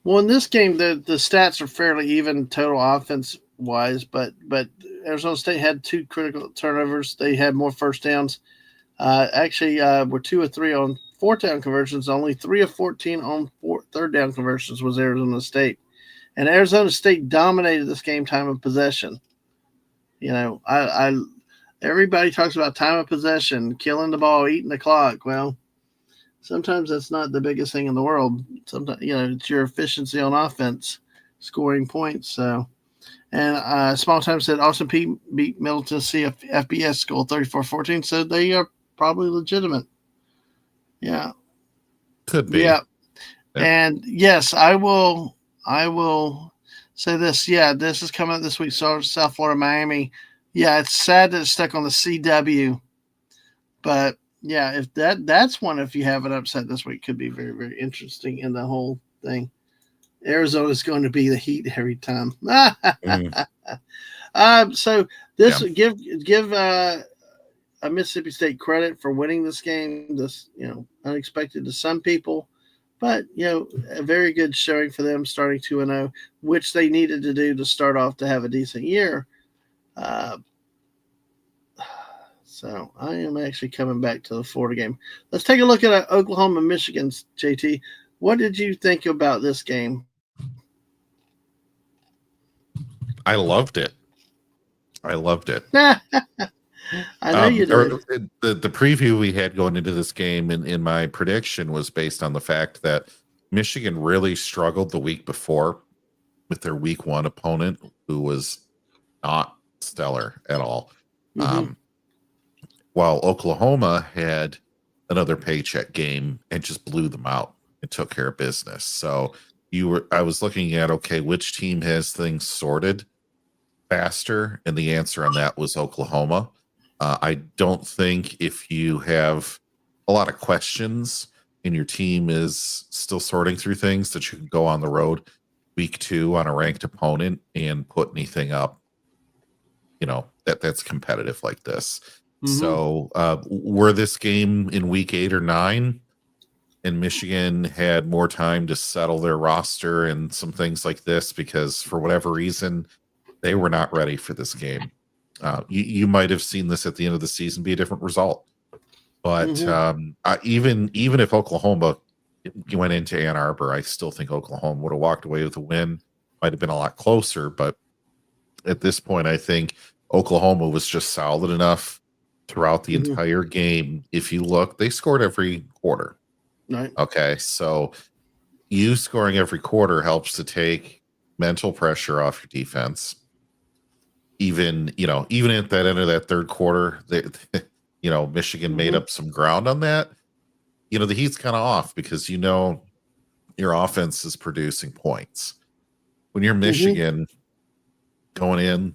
Well, in this game, the stats are fairly even total offense wise, but Arizona State had 2 critical turnovers. They had more first downs. Actually, were 2 of 3 on 4th down conversions. Only 3 of 14 on 3rd down conversions was Arizona State, and Arizona State dominated this game time of possession. Everybody talks about time of possession, killing the ball, eating the clock. Well, sometimes that's not the biggest thing in the world. Sometimes it's your efficiency on offense, scoring points. So. And Small Time said Austin P beat Middle Tennessee FBS school 34-14, so they are probably legitimate. Yeah. Could be. Yeah. And yes, I will say this. Yeah, this is coming up this week. So South Florida, Miami. Yeah, it's sad that it's stuck on the CW. But yeah, if that's one, if you have an upset this week, could be very, very interesting in the whole thing. Arizona's going to be the heat every time. So this give a Mississippi State credit for winning this game. This unexpected to some people, but a very good showing for them, starting 2-0, which they needed to do to start off to have a decent year. So I am actually coming back to the Florida game. Let's take a look at Oklahoma, Michigan. JT, what did you think about this game? I loved it. I know you did. The preview we had going into this game in my prediction was based on the fact that Michigan really struggled the week before with their week 1 opponent, who was not stellar at all. While Oklahoma had another paycheck game and just blew them out and took care of business. So I was looking at, okay, which team has things sorted faster? And the answer on that was Oklahoma. I don't think if you have a lot of questions and your team is still sorting through things that you can go on the road week 2 on a ranked opponent and put anything up, that's competitive like this. So were this game in week 8 or 9 and Michigan had more time to settle their roster and some things like this, because for whatever reason, they were not ready for this game. You might have seen this at the end of the season be a different result. But even if Oklahoma went into Ann Arbor, I still think Oklahoma would have walked away with a win. Might have been a lot closer, but at this point, I think Oklahoma was just solid enough throughout the entire game. If you look, they scored every quarter. Right. Okay, so you scoring every quarter helps to take mental pressure off your defense. Even at that end of that third quarter, Michigan made up some ground on that. The heat's kind of off because your offense is producing points. When you're Michigan going in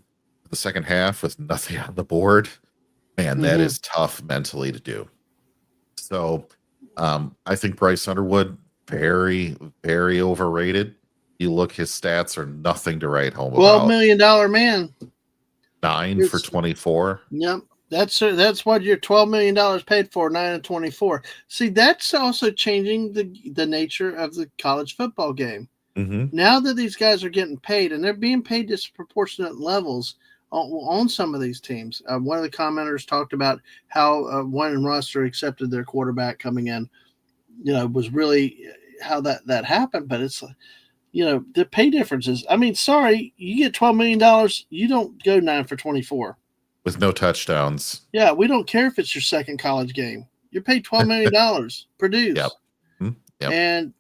the second half with nothing on the board, man, that is tough mentally to do. So I think Bryce Underwood, very, very overrated. You look, his stats are nothing to write home about. $12 million man. 9 for 24. Yep. That's what your $12 million paid for, 9 and 24. See, that's also changing the nature of the college football game. Now that these guys are getting paid, and they're being paid disproportionate levels on some of these teams. One of the commenters talked about how one in roster accepted their quarterback coming in. Was really how that happened. But it's the pay differences. I mean, sorry, you get $12 million, you don't go 9 for 24. With no touchdowns. Yeah, we don't care if it's your second college game. You're paid $12 million, produce. Yep. And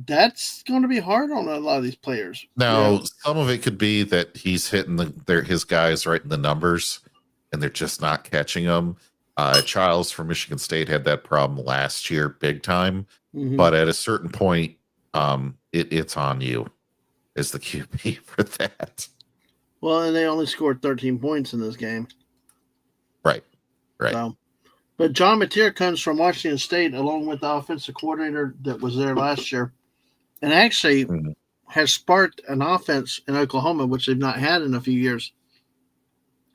that's going to be hard on a lot of these players. Now, some of it could be that he's hitting his guys right in the numbers, and they're just not catching them. Childs from Michigan State had that problem last year, big time. But at a certain point, it's on you as the QB for that. Well, and they only scored 13 points in this game. Right. So, but John Mateer comes from Washington State, along with the offensive coordinator that was there last year, and actually has sparked an offense in Oklahoma, which they've not had in a few years.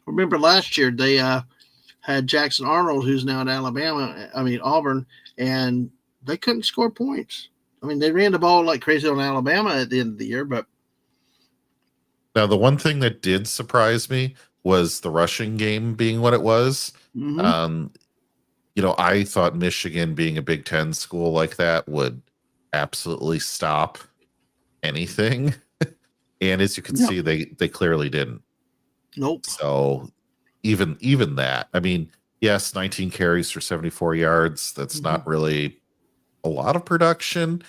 Remember last year they had Jackson Arnold, who's now at Auburn, and they couldn't score points. I mean, they ran the ball like crazy on Alabama at the end of the year, but now the one thing that did surprise me was the rushing game being what it was. I thought Michigan, being a Big Ten school like that, would absolutely stop anything. And as you can see, they clearly didn't. Nope. So even that, I mean, yes, 19 carries for 74 yards. That's not really a lot of production,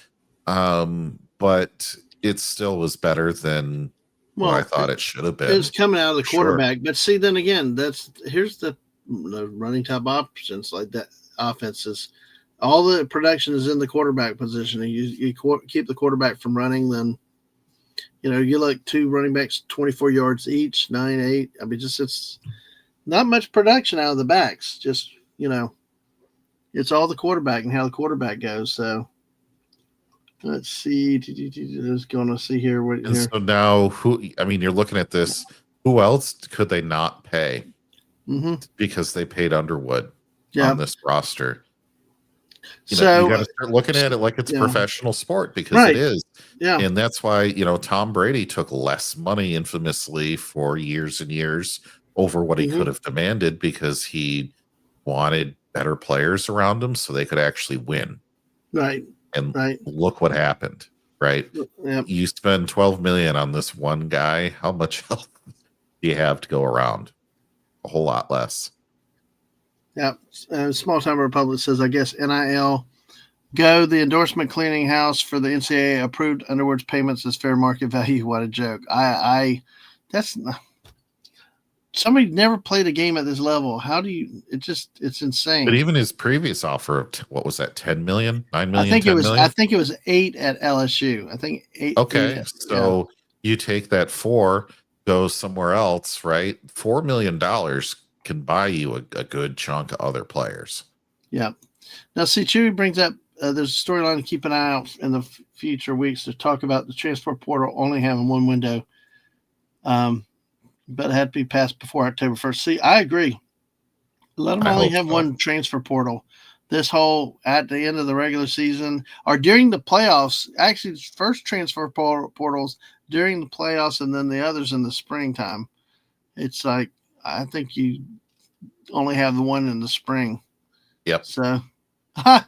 but it still was better than what I thought it should have been. It's coming out of the quarterback. Sure. But see, then again, here's the running top options like that. Offenses, all the production is in the quarterback position. And you keep the quarterback from running, then you like 2 running backs, 24 yards each, 9, 8. I mean, it's not much production out of the backs. Just it's all the quarterback and how the quarterback goes. So let's see. Just going to see here. So now, you're looking at this. Who else could they not pay? Because they paid Underwood on this roster. You got to start looking at it like it's professional sport, because it is. Yeah. And that's why, Tom Brady took less money infamously for years and years over what he could have demanded, because he wanted better players around him so they could actually win. Right. And look what happened, right? Yep. You spend $12 million on this one guy. How much else do you have to go around? A whole lot less. Yeah. Small Time Republic says, I guess NIL go. The endorsement cleaning house for the NCAA approved Underwood's payments as fair market value. What a joke. That's somebody never played a game at this level. How do you, it's insane. But even his previous offer of, what was that? 10 million, 9 million, I think it was 8 at LSU. I think 8. Okay. So you take that 4, go somewhere else, right? $4 million can buy you a good chunk of other players. Yeah. Now, see, Chewy brings up there's a storyline to keep an eye out in the future weeks to talk about the transfer portal only having one window, but it had to be passed before October 1st. See, I agree. Let them I only hope have so. one transfer portal. This whole at the end of the regular season or during the playoffs. Actually, first transfer portals during the playoffs, and then the others in the springtime. It's like I think you only have the one in the spring. Yep. So, oh,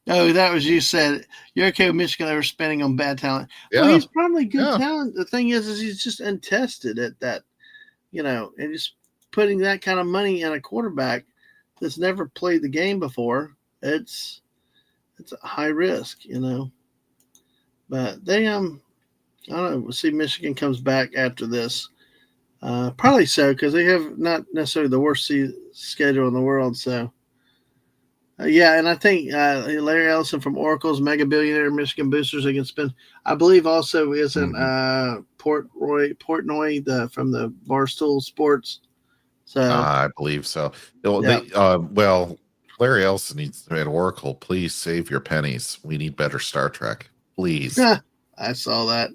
that was you said. You're okay with Michigan overspending on bad talent. Yeah. Well, he's probably good Yeah. talent. The thing is he's just untested at that, and just putting that kind of money in a quarterback that's never played the game before. It's a high risk, But they I don't know. We'll see. Michigan comes back after this. Probably so because they have not necessarily the worst schedule in the world. So. Yeah, and I think Larry Ellison from Oracle's Mega Billionaire Michigan Boosters they can spend. I believe also isn't Portnoy from the Barstool Sports. So I believe so. yeah. Well, Larry Ellison needs at Oracle. Please save your pennies. We need better Star Trek, please. I saw that.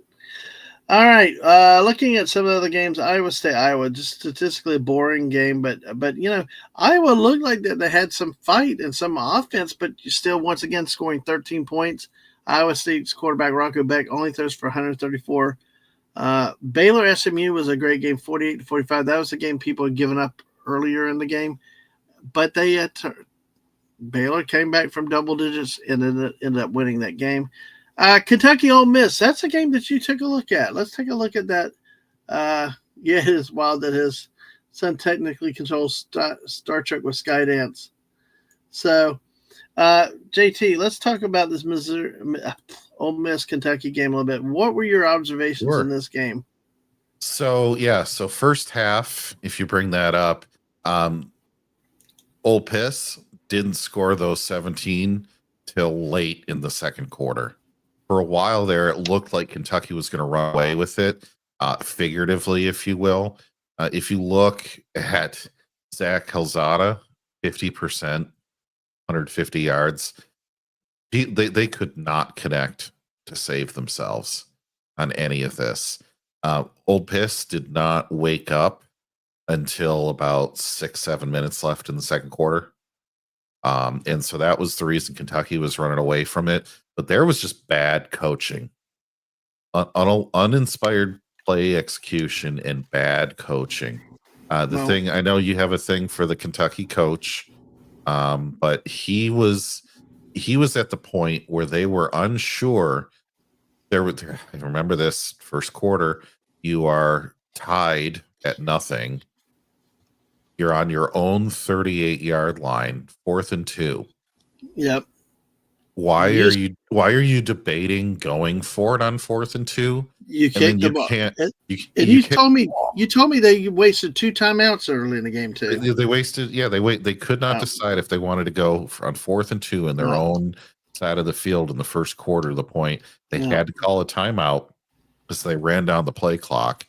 All right, looking at some of the other games, Iowa State, Iowa, just statistically a boring game, but Iowa looked like that they had some fight and some offense, but you still once again scoring 13 points. Iowa State's quarterback Rocco Beck only throws for 134. Baylor SMU was a great game, 48-45. That was a game people had given up earlier in the game, but they Baylor came back from double digits and ended up winning that game. Kentucky Ole Miss. That's a game that you took a look at. Let's take a look at that. It is wild that his son technically controls Star Trek with Skydance. So, JT, let's talk about this Ole Miss Kentucky game a little bit. What were your observations in this game? So first half, if you bring that up, Ole Miss didn't score those 17 till late in the second quarter. For a while there, it looked like Kentucky was going to run away with it, figuratively, if you will. If you look at Zach Calzada, 50%, 150 yards, they could not connect to save themselves on any of this. Ole Miss did not wake up until about 6-7 minutes left in the second quarter. And so that was the reason Kentucky was running away from it. But there was just bad coaching, uninspired play execution, and bad coaching. Thing I know you have a thing for the Kentucky coach, but he was at the point where they were unsure. I remember this first quarter. You are tied at nothing. You're on your own 38-yard line, 4th and 2. Yep. Why are you debating going for it on 4th and 2? You kicked the ball. You told me they wasted 2 timeouts early in the game too. They wasted. Yeah, they could not decide if they wanted to go on 4th and 2 in their own side of the field in the first quarter. The point they had to call a timeout because they ran down the play clock,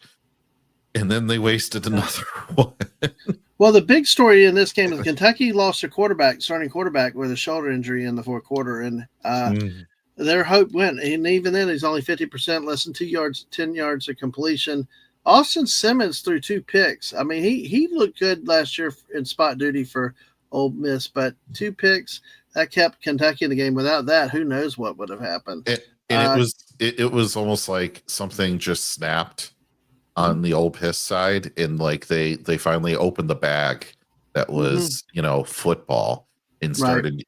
and then they wasted another one. Well, the big story in this game is Kentucky lost their starting quarterback, with a shoulder injury in the fourth quarter, and their hope went. And even then, he's only 50%, less than 10 yards of completion. Austin Simmons threw 2 picks. I mean, he looked good last year in spot duty for Ole Miss, but 2 picks that kept Kentucky in the game. Without that, who knows what would have happened? It was almost like something just snapped on the Ole Miss side, and like they finally opened the bag that was football and started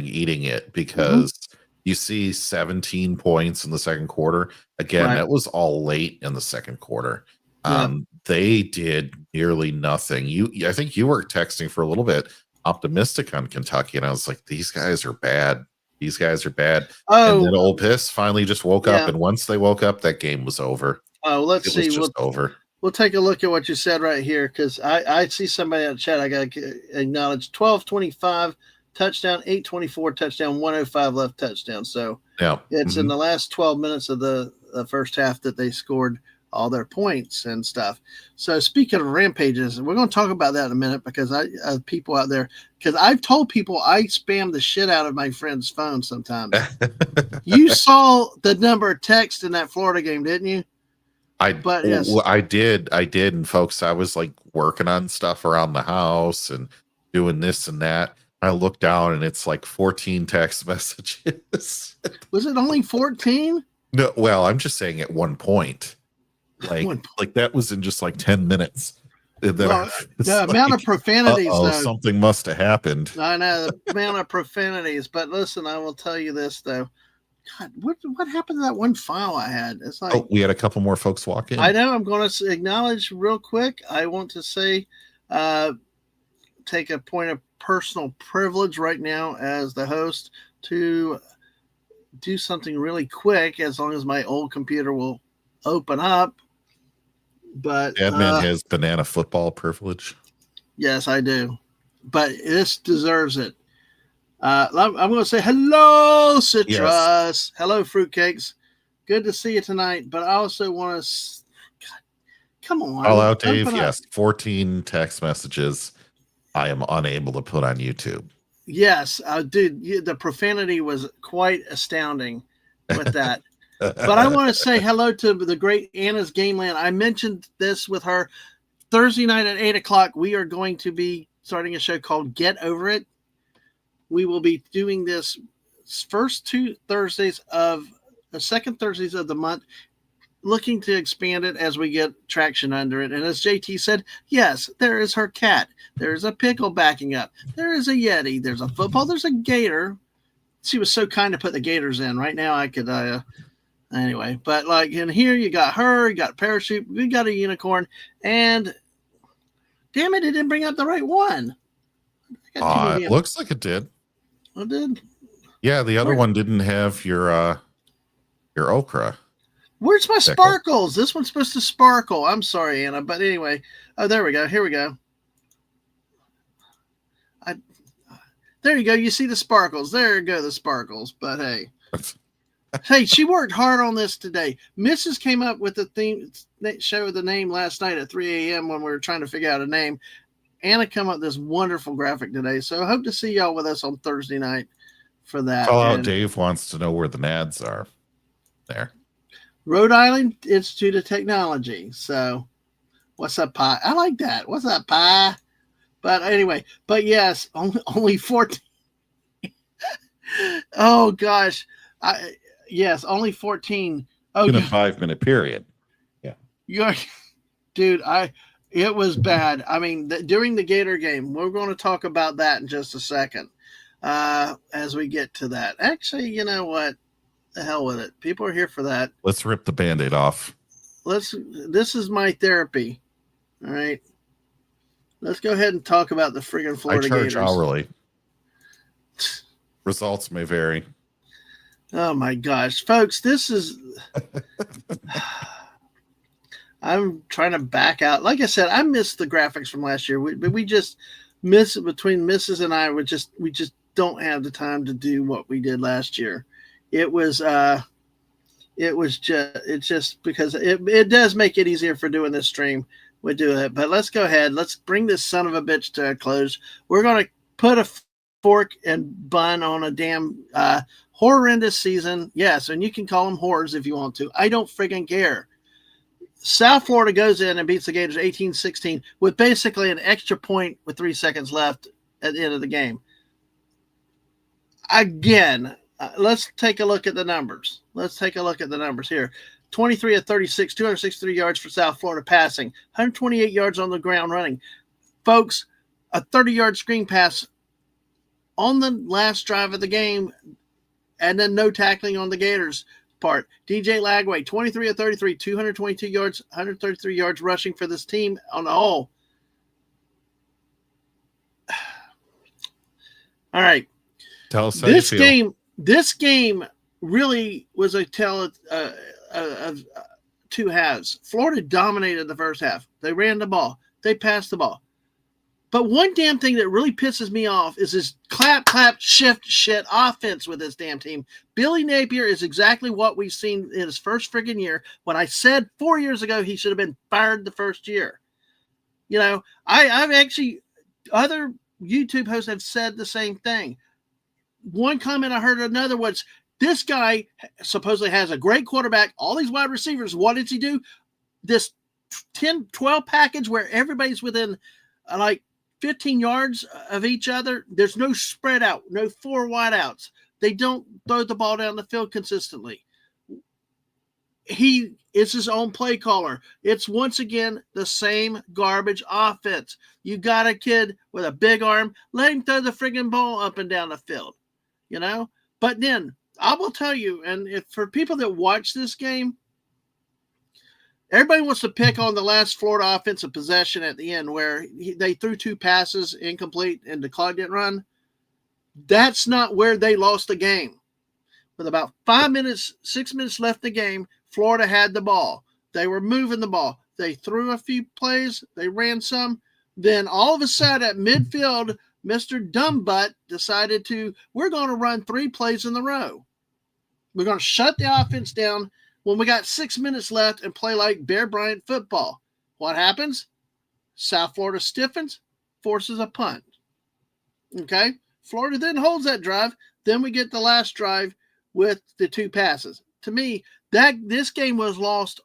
eating it, because you see 17 points in the second quarter again. That was all late in the second quarter. They did nearly nothing. I think you were texting for a little bit optimistic on Kentucky, and I was like, these guys are bad. And then Ole Miss finally just woke up, and once they woke up, that game was over. Let's see. Over. We'll take a look at what you said right here, because I see somebody in the chat. I got to acknowledge 12-25 touchdown, 8-24 touchdown, 105 left touchdown. So it's in the last 12 minutes of the first half that they scored all their points and stuff. So speaking of rampages, we're going to talk about that in a minute because people out there, because I've told people I spam the shit out of my friend's phone sometimes. You saw the number of texts in that Florida game, didn't you? Yes. I did. And folks, I was like working on stuff around the house and doing this and that. I looked down and it's like 14 text messages. Was it only 14? No, well, I'm just saying at one point. Like that was in just like 10 minutes. Well, the amount of profanities, though. Something must have happened. I know the amount of profanities, but listen, I will tell you this though. God, what happened to that one file I had? It's like we had a couple more folks walk in. I know. I'm going to acknowledge real quick. I want to say, take a point of personal privilege right now as the host to do something really quick, as long as my old computer will open up. But admin has banana football privilege. Yes, I do. But this deserves it. I'm going to say hello, Citrus. Yes. Hello, fruitcakes. Good to see you tonight. But I also want to, come on. Call out, Dave. Yes, 14 text messages I am unable to put on YouTube. Yes, dude, the profanity was quite astounding with that. But I want to say hello to the great Anna's Gameland. I mentioned this with her Thursday night at 8:00. We are going to be starting a show called Get Over It. We will be doing this second Thursdays of the month, looking to expand it as we get traction under it. And as JT said, yes, there is her cat. There is a pickle backing up. There is a Yeti. There's a football. There's a gator. She was so kind to put the gators in. Right now I could, anyway. But like in here, you got her, you got a parachute, we got a unicorn, and damn it didn't bring up the right one. It looks like it did. It did? Yeah, the other one didn't have your okra. Where's my sparkles? This one's supposed to sparkle. I'm sorry, Anna, but anyway. Oh, there we go. Here we go. There you go. You see the sparkles. There you go, the sparkles. But hey. Hey, she worked hard on this today. Mrs. came up with the theme, show the name last night at 3 a.m. when we were trying to figure out a name. Anna come up with this wonderful graphic today. So I hope to see y'all with us on Thursday night for that. Call out, Dave wants to know where the NADs are. There. Rhode Island Institute of Technology. So what's up, pie? I like that. What's up, pie? But anyway, but yes, only 14. Oh gosh. Yes, only 14. In a 5-minute period. Yeah. Dude, it was bad. I mean, during the Gator game, we're going to talk about that in just a second as we get to that. Actually, you know what? The hell with it. People are here for that. Let's rip the Band-Aid off. This is my therapy. All right. Let's go ahead and talk about the friggin' Florida Gators. I charge hourly. Results may vary. Oh my gosh, folks, this is I'm trying to back out. Like I said, I missed the graphics from last year. We just miss it between Mrs. and I. We just don't have the time to do what we did last year. It's just because it does make it easier for doing this stream. We do it, but let's go ahead. Let's bring this son of a bitch to a close. We're going to put a fork and bun on a damn horrendous season. Yes, and you can call them whores if you want to. I don't friggin' care. South Florida goes in and beats the Gators 18-16 with basically an extra point with 3 seconds left at the end of the game. Again, let's take a look at the numbers. Here. 23 of 36, 263 yards for South Florida passing, 128 yards on the ground running. Folks, a 30-yard screen pass on the last drive of the game, and then no tackling on the Gators part. DJ Lagway, 23 of 33, 222 yards, 133 yards rushing for this team on the whole. All right. Tell us how you feel. This game really was a tale of two halves. Florida dominated the first half. They ran the ball. They passed the ball. But one damn thing that really pisses me off is this clap, clap, shift, shit offense with this damn team. Billy Napier is exactly what we've seen in his first friggin' year. When I said 4 years ago he should have been fired the first year. You know, I've actually, other YouTube hosts have said the same thing. One comment I heard another was, this guy supposedly has a great quarterback, all these wide receivers. What does he do? This 10, 12 package where everybody's within like 15 yards of each other. There's no spread out, no 4 wideouts. They don't throw the ball down the field consistently. He is his own play caller. It's once again the same garbage offense. You got a kid with a big arm, let him throw the friggin' ball up and down the field, you know? But then I will tell you, and if for people that watch this game, everybody wants to pick on the last Florida offensive possession at the end where they threw 2 passes incomplete and the clock didn't run. That's not where they lost the game. With about 5 minutes, 6 minutes left in the game, Florida had the ball. They were moving the ball. They threw a few plays. They ran some. Then all of a sudden at midfield, Mr. Dumbbutt decided we're going to run 3 plays in a row. We're going to shut the offense down when we got 6 minutes left and play like Bear Bryant football. What happens? South Florida stiffens, forces a punt. Okay? Florida then holds that drive. Then we get the last drive with the 2 passes. To me, this game was lost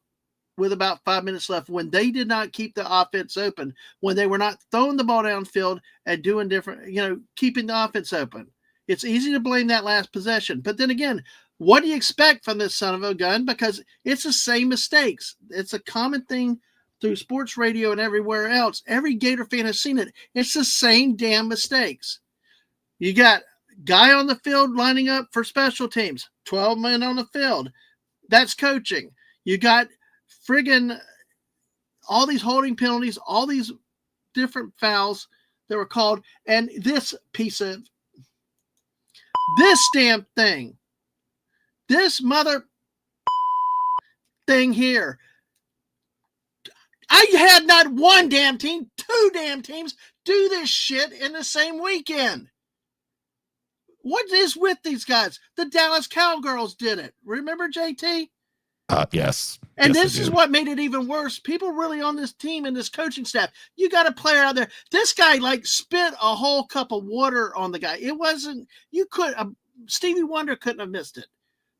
with about 5 minutes left when they did not keep the offense open, when they were not throwing the ball downfield and doing different, keeping the offense open. It's easy to blame that last possession. But then again, what do you expect from this son of a gun? Because it's the same mistakes. It's a common thing through sports radio and everywhere else. Every Gator fan has seen it. It's the same damn mistakes. You got guy on the field lining up for special teams, 12 men on the field. That's coaching. You got friggin' all these holding penalties, all these different fouls that were called, and this damn thing, this mother thing here. I had not one damn team, 2 damn teams do this shit in the same weekend. What is with these guys? The Dallas Cowgirls did it. Remember, JT? Yes. And yes, this is what made it even worse. People really on this team and this coaching staff, you got a player out there. This guy spit a whole cup of water on the guy. It wasn't, Stevie Wonder couldn't have missed it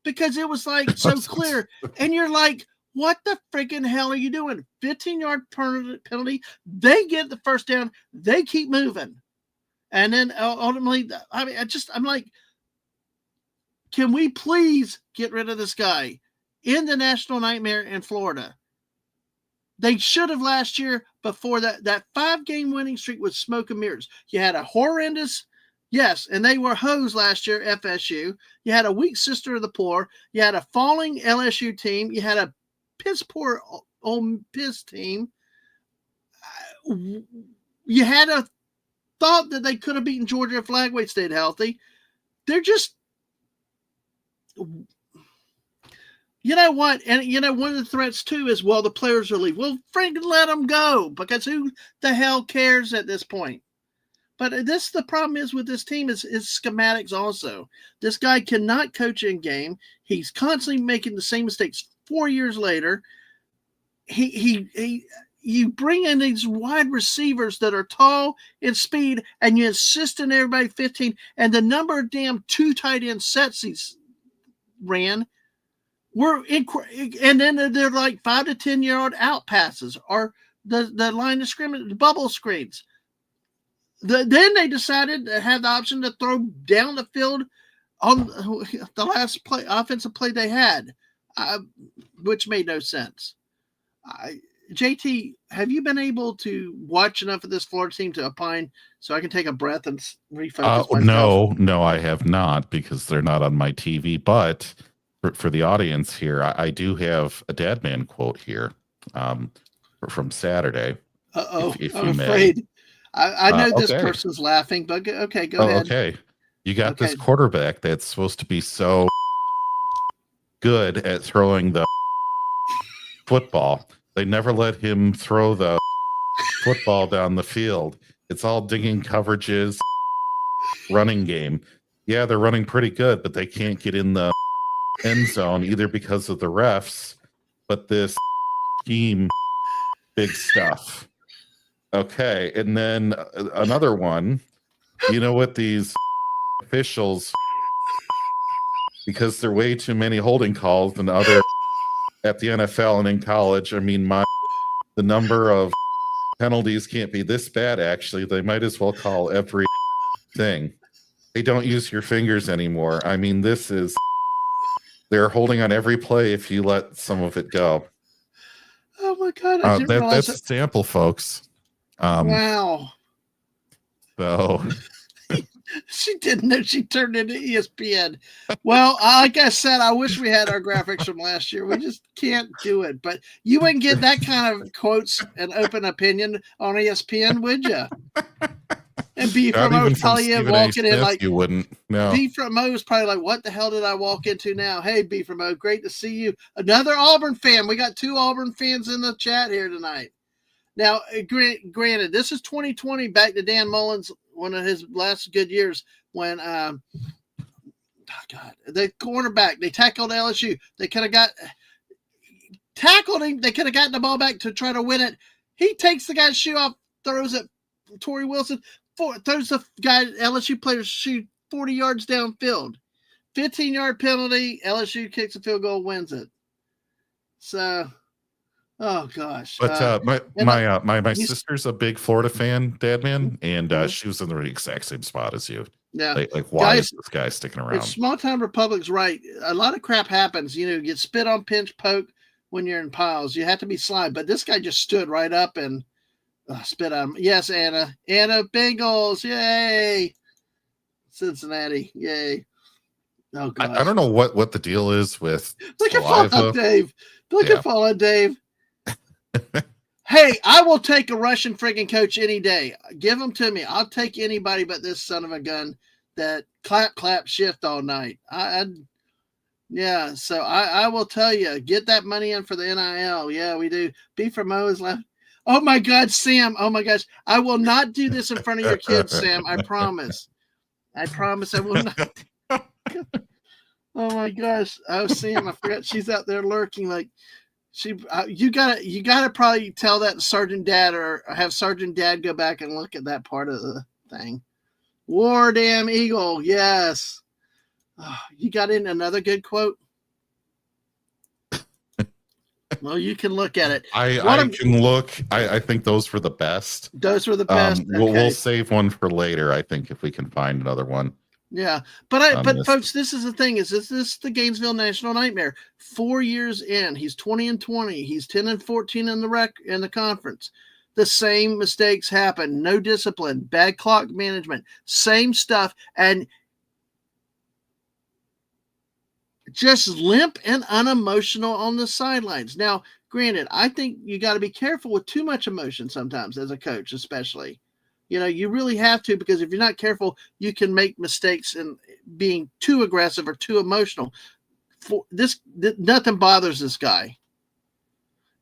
because it was so clear. And you're like, what the freaking hell are you doing? 15-yard penalty. They get the first down. They keep moving. And then ultimately, I'm like, can we please get rid of this guy in the national nightmare in Florida? They should have last year before that 5-game winning streak with smoke and mirrors. You had a horrendous, yes, and they were hosed last year, FSU. You had a weak sister of the poor. You had a falling LSU team. You had a piss poor Ole Miss team. You had a thought that they could have beaten Georgia if Flagway stayed healthy. They're just, you know what? And, one of the threats, too, is, the players are leaving. Well, Frank, let them go, because who the hell cares at this point? But the problem is with this team is schematics also. This guy cannot coach in game. He's constantly making the same mistakes 4 years later. You bring in these wide receivers that are tall and speed, and you insist on everybody 15, and the number of damn 2 tight end sets he's ran and then they're like 5 to 10 yard out passes or the line of scrimmage, the bubble screens. Then they decided to have the option to throw down the field on the last offensive play they had, which made no sense. JT, have you been able to watch enough of this Florida team to opine so I can take a breath and refocus myself? No, I have not, because they're not on my TV. But for the audience here, I do have a Dadman quote here from Saturday. If I'm you may. afraid. I know this okay. person's laughing, but okay, go ahead. Okay. You got this quarterback that's supposed to be so good at throwing the football. They never let him throw the football down the field. It's all digging coverages, running game. Yeah, they're running pretty good, but they can't get in the end zone either because of the refs, but this scheme, big stuff. Okay, and then another one, you know what these officials, because there are way too many holding calls than other at the NFL and in college. I mean, the number of penalties can't be this bad, actually. They might as well call every thing. They don't use your fingers anymore. I mean, they're holding on every play if you let some of it go. Oh my God, I didn't realize that's a sample, folks. Wow. So she didn't know she turned into ESPN. Well, like I said, I wish we had our graphics from last year. We just can't do it. But you wouldn't get that kind of quotes and open opinion on ESPN, would you? And B from O was probably walking in like you wouldn't. No. B from O was probably like, "What the hell did I walk into now?" Hey, B from O, great to see you. Another Auburn fan. We got 2 Auburn fans in the chat here tonight. Now, granted, this is 2020, back to Dan Mullen's, one of his last good years when, the cornerback, they tackled LSU. They could have tackled him. They could have gotten the ball back to try to win it. He takes the guy's shoe off, throws it. Torrey Wilson throws the guy, LSU players shoot 40 yards downfield. 15-yard penalty. LSU kicks a field goal, wins it. So, oh gosh. But my sister's a big Florida fan, Dadman, and she was in the exact same spot as you. Yeah. Like why is this guy sticking around? Small town Republic's right. A lot of crap happens. You get spit on, pinch, poke when you're in piles. You have to be slimed. But this guy just stood right up and spit on him. Yes, Anna. Anna, Bengals. Yay. Cincinnati. Yay. Oh, God. I don't know what the deal is with Look at Fallout Dave. Look at Fallout Dave. Hey, I will take a Russian freaking coach any day. Give them to me. I'll take anybody but this son of a gun that clap shift all night. So I will tell you, get that money in for the NIL. Yeah, we do. B from O is left. Oh my God, Sam. Oh my gosh. I will not do this in front of your kids, Sam. I promise. I will not. Oh my gosh. Oh, Sam, I forgot she's out there lurking like you gotta probably tell that Sergeant Dad or have Sergeant Dad go back and look at that part of the thing. War damn Eagle. Yes. Oh, you got in another good quote? Well, you can look at it. I can look. I think those were the best. Those were the best. We'll save one for later, I think, if we can find another one. Yeah. But folks, this is the thing. Is this the Gainesville National Nightmare? 4 years in, he's 20-20. He's 10-14 in the conference. The same mistakes happen. No discipline, bad clock management, same stuff, and just limp and unemotional on the sidelines. Now, granted, I think you got to be careful with too much emotion sometimes as a coach, especially. You really have to, because if you're not careful, you can make mistakes in being too aggressive or too emotional. Nothing bothers this guy.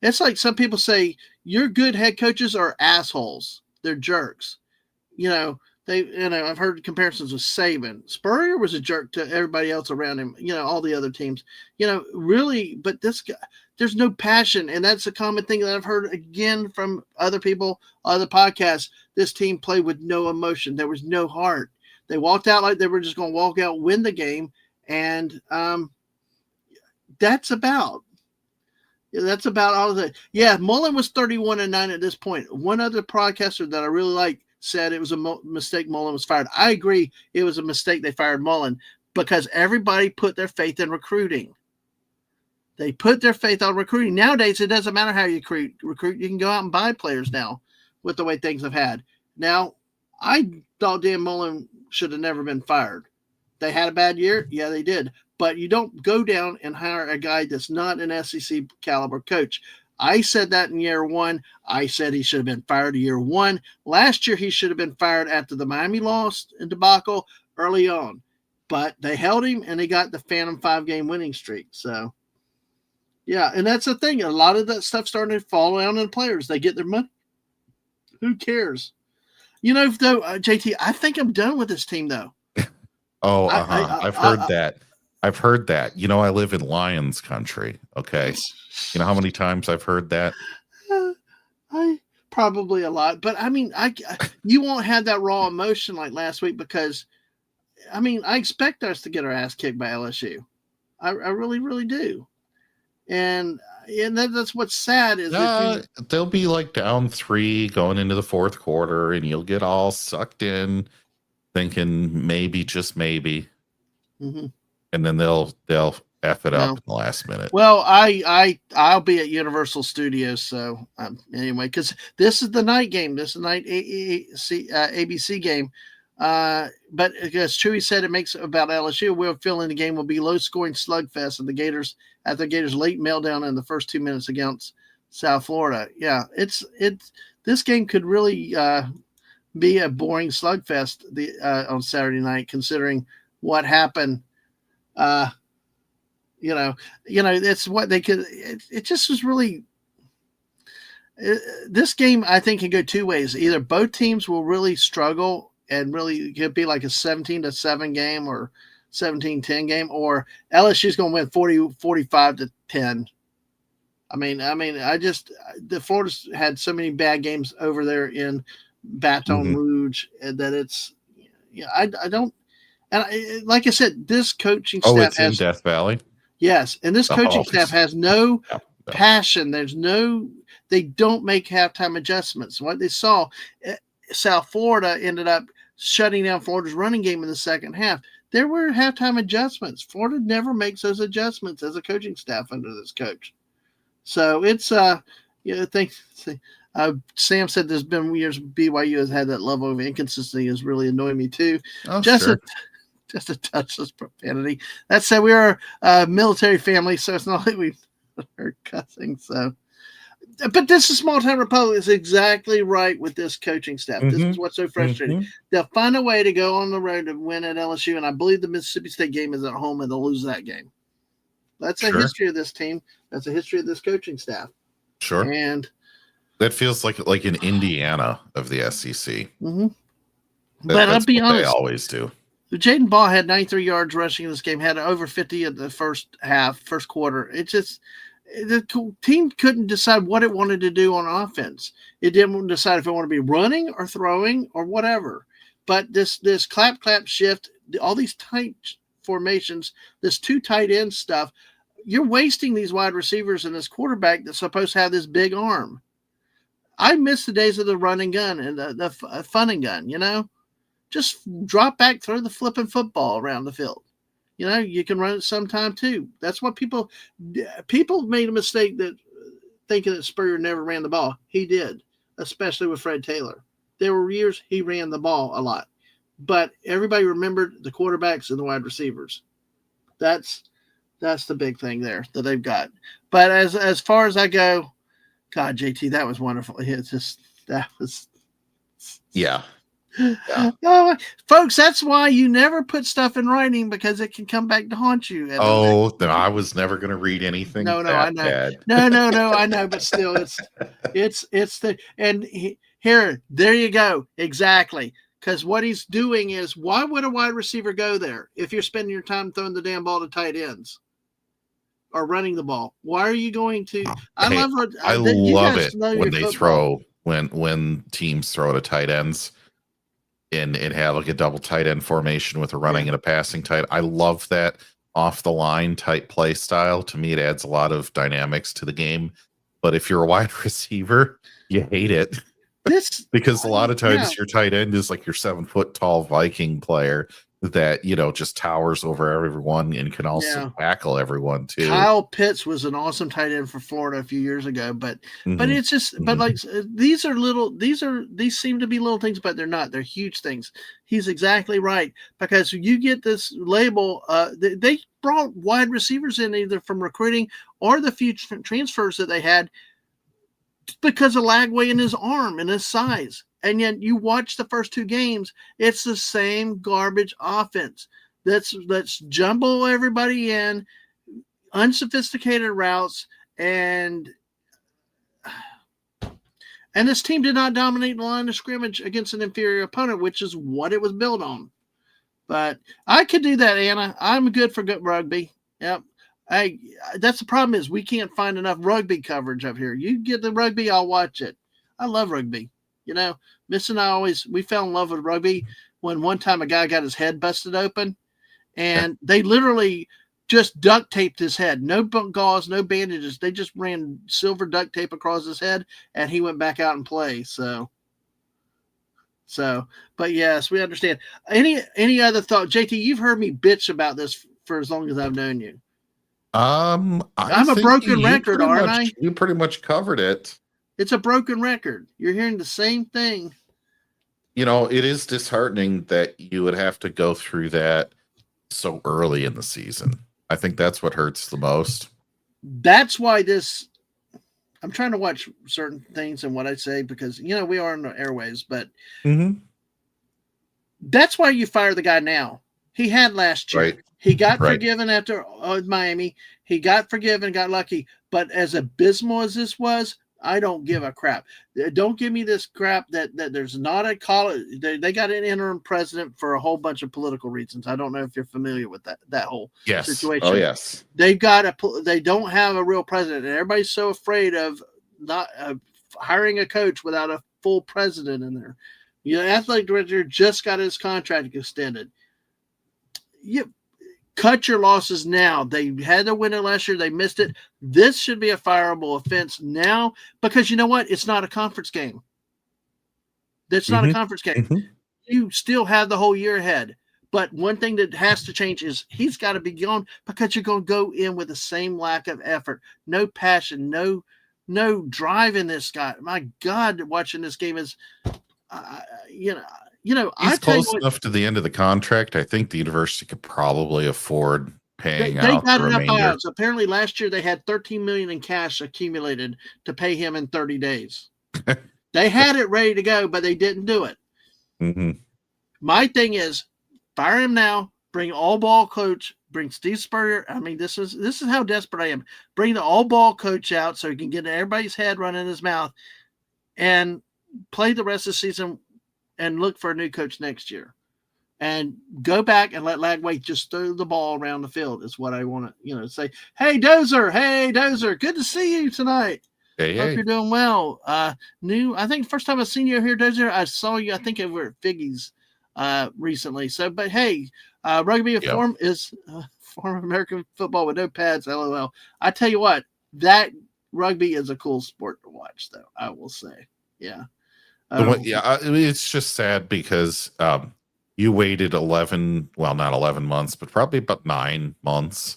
It's like some people say, your good head coaches are assholes. They're jerks. I've heard comparisons with Saban. Spurrier was a jerk to everybody else around him, all the other teams, really, but this guy, there's no passion. And that's a common thing that I've heard again from other people, other podcasts. This team played with no emotion. There was no heart. They walked out like they were just going to walk out, win the game. And that's about all of it. Yeah. Mullen was 31-9 at this point. One other podcaster that I really like said it was a mistake Mullen was fired. I agree it was a mistake they fired Mullen because everybody put their faith in recruiting. They put their faith on recruiting. Nowadays, it doesn't matter how you recruit. You can go out and buy players now with the way things have had. Now, I thought Dan Mullen should have never been fired. They had a bad year? Yeah, they did. But you don't go down and hire a guy that's not an SEC caliber coach. I said that in year one. I said he should have been fired in year one. Last year, he should have been fired after the Miami loss and debacle early on. But they held him, and he got the phantom 5-game winning streak. So, yeah, and that's the thing. A lot of that stuff starting to fall down on players. They get their money. Who cares? Though, JT, I think I'm done with this team, though. Oh, I've heard that. I've heard that. I live in Lions country. Okay. You know how many times I've heard that? I probably a lot, but I mean, you won't have that raw emotion like last week because, I mean, I expect us to get our ass kicked by LSU. I really, really do, and that's what's sad is they'll be like down 3 going into the fourth quarter, and you'll get all sucked in, thinking maybe, just maybe, and then they'll F it up in the last minute. Well, I'll be at Universal Studios, so anyway, because this is the night game. This is the night ABC game. But as Chewy said, it makes about LSU. We're feeling the game will be low scoring slugfest of the Gators at the Gators' late meltdown in the first 2 minutes against South Florida. Yeah, it's this game could really be a boring slugfest on Saturday night, considering what happened. It's what they could. It just was really. This game, I think, can go two ways. Either both teams will really struggle and really it could be like a 17-7 game or 17-10 game, or LSU is going to win 45-10. I mean, the Florida's had so many bad games over there in Baton Rouge that it's, I don't, and like I said, this coaching staff it's in Death Valley. Yes, and this coaching staff has no passion. They don't make halftime adjustments. What they saw, South Florida ended up shutting down Florida's running game in the second half. There were halftime adjustments. Florida never makes those adjustments as a coaching staff under this coach. So it's Sam said there's been years BYU has had that level of inconsistency is really annoying me too. Just a touchless profanity. That said, we are a military family, so it's not like we are cussing. So, but this is small town republic is exactly right with this coaching staff. This is what's so frustrating. They'll find a way to go on the road to win at LSU, and I believe the Mississippi State game is at home, and they'll lose that game. That's a history of this team. That's a history of this coaching staff. Sure. And that feels like an Indiana of the SEC. But I'll be honest, they always do. Jaden Ball had 93 yards rushing in this game, had over 50 in the first quarter. It just the team couldn't decide what it wanted to do on offense. It didn't decide if it wanted to be running or throwing or whatever. But this clap shift, all these tight formations, this 2 tight end stuff, you're wasting these wide receivers and this quarterback that's supposed to have this big arm. I miss the days of the run and gun and the fun and gun, Just drop back, throw the flipping football around the field. You can run it sometime too. That's what people made a mistake that thinking that Spurrier never ran the ball. He did, especially with Fred Taylor. There were years he ran the ball a lot, but everybody remembered the quarterbacks and the wide receivers. That's the big thing there that they've got. But as far as I go, God, JT, that was wonderful. Yeah. Oh, folks, that's why you never put stuff in writing because it can come back to haunt you. No, I was never going to read anything. No, I know. Bad. No, I know, but still, there you go. Exactly. Because what he's doing is, why would a wide receiver go there if you're spending your time throwing the damn ball to tight ends or running the ball? Why are you going to? I love it when they throw when teams throw to tight ends. And have like a double tight end formation with a running and a passing tight. I love that off the line type play style. To me, it adds a lot of dynamics to the game. But if you're a wide receiver, you hate it. Because a lot of times your tight end is like your 7-foot tall Viking player that just towers over everyone and can also tackle everyone too. Kyle Pitts was an awesome tight end for Florida a few years ago, but it's just but like these seem to be little things, but they're not. They're huge things. He's exactly right, because you get this label. They brought wide receivers in either from recruiting or the few transfers that they had because of Lagway and his arm and his size. And yet you watch the first 2 games, it's the same garbage offense. Let's jumble everybody in, unsophisticated routes, and And this team did not dominate the line of scrimmage against an inferior opponent, which is what it was built on. But I could do that, Anna. I'm good for good rugby. Yep. That's the problem is we can't find enough rugby coverage up here. You get the rugby, I'll watch it. I love rugby. You know, Miss and I we fell in love with rugby when one time a guy got his head busted open and they literally just duct taped his head. No gauze, no bandages. They just ran silver duct tape across his head and he went back out and played. So, but yes, we understand. Any other thought? JT, you've heard me bitch about this for as long as I've known you. I'm a broken record, aren't I? You pretty much covered it. It's a broken record. You're hearing the same thing. You know, it is disheartening that you would have to go through that so early in the season. I think that's what hurts the most. That's why I'm trying to watch certain things and what I say because, you know, we are in the airways, but that's why you fire the guy now. He had last year. Right. He got forgiven after Miami. He got forgiven, got lucky. But as abysmal as this was, I don't give a crap. Don't give me this crap that there's not a college. They got an interim president for a whole bunch of political reasons. I don't know if you're familiar with that whole situation. Oh, yes. They don't have a real president. And everybody's so afraid of not hiring a coach without a full president in there. You know, athletic director just got his contract extended. You cut your losses now. They had to win it last year. They missed it. This should be a fireable offense now because you know what? It's not a conference game. That's not a conference game. You still have the whole year ahead. But one thing that has to change is he's got to be gone because you're going to go in with the same lack of effort, no passion, no drive in this guy. My God, watching this game is, he's close enough to the end of the contract. I think the university could probably afford paying out the remainder. Apparently, last year they had $13 million in cash accumulated to pay him in 30 days. They had it ready to go, but they didn't do it. My thing is, fire him now. Bring all ball coach. Bring Steve Spurrier. I mean, this is how desperate I am. Bring the all ball coach out so he can get everybody's head running in his mouth, and play the rest of the season. And look for a new coach next year, and go back and let Lagway just throw the ball around the field. Is what I want to, say. Hey Dozer, good to see you tonight. Hope you're doing well. I think first time I've seen you here, Dozer. I saw you. I think over at Figgy's recently. So, but hey, rugby form is form of American football with no pads. LOL. I tell you what, that rugby is a cool sport to watch, though. I will say, yeah. It's just sad because you waited not 11 months, but probably about 9 months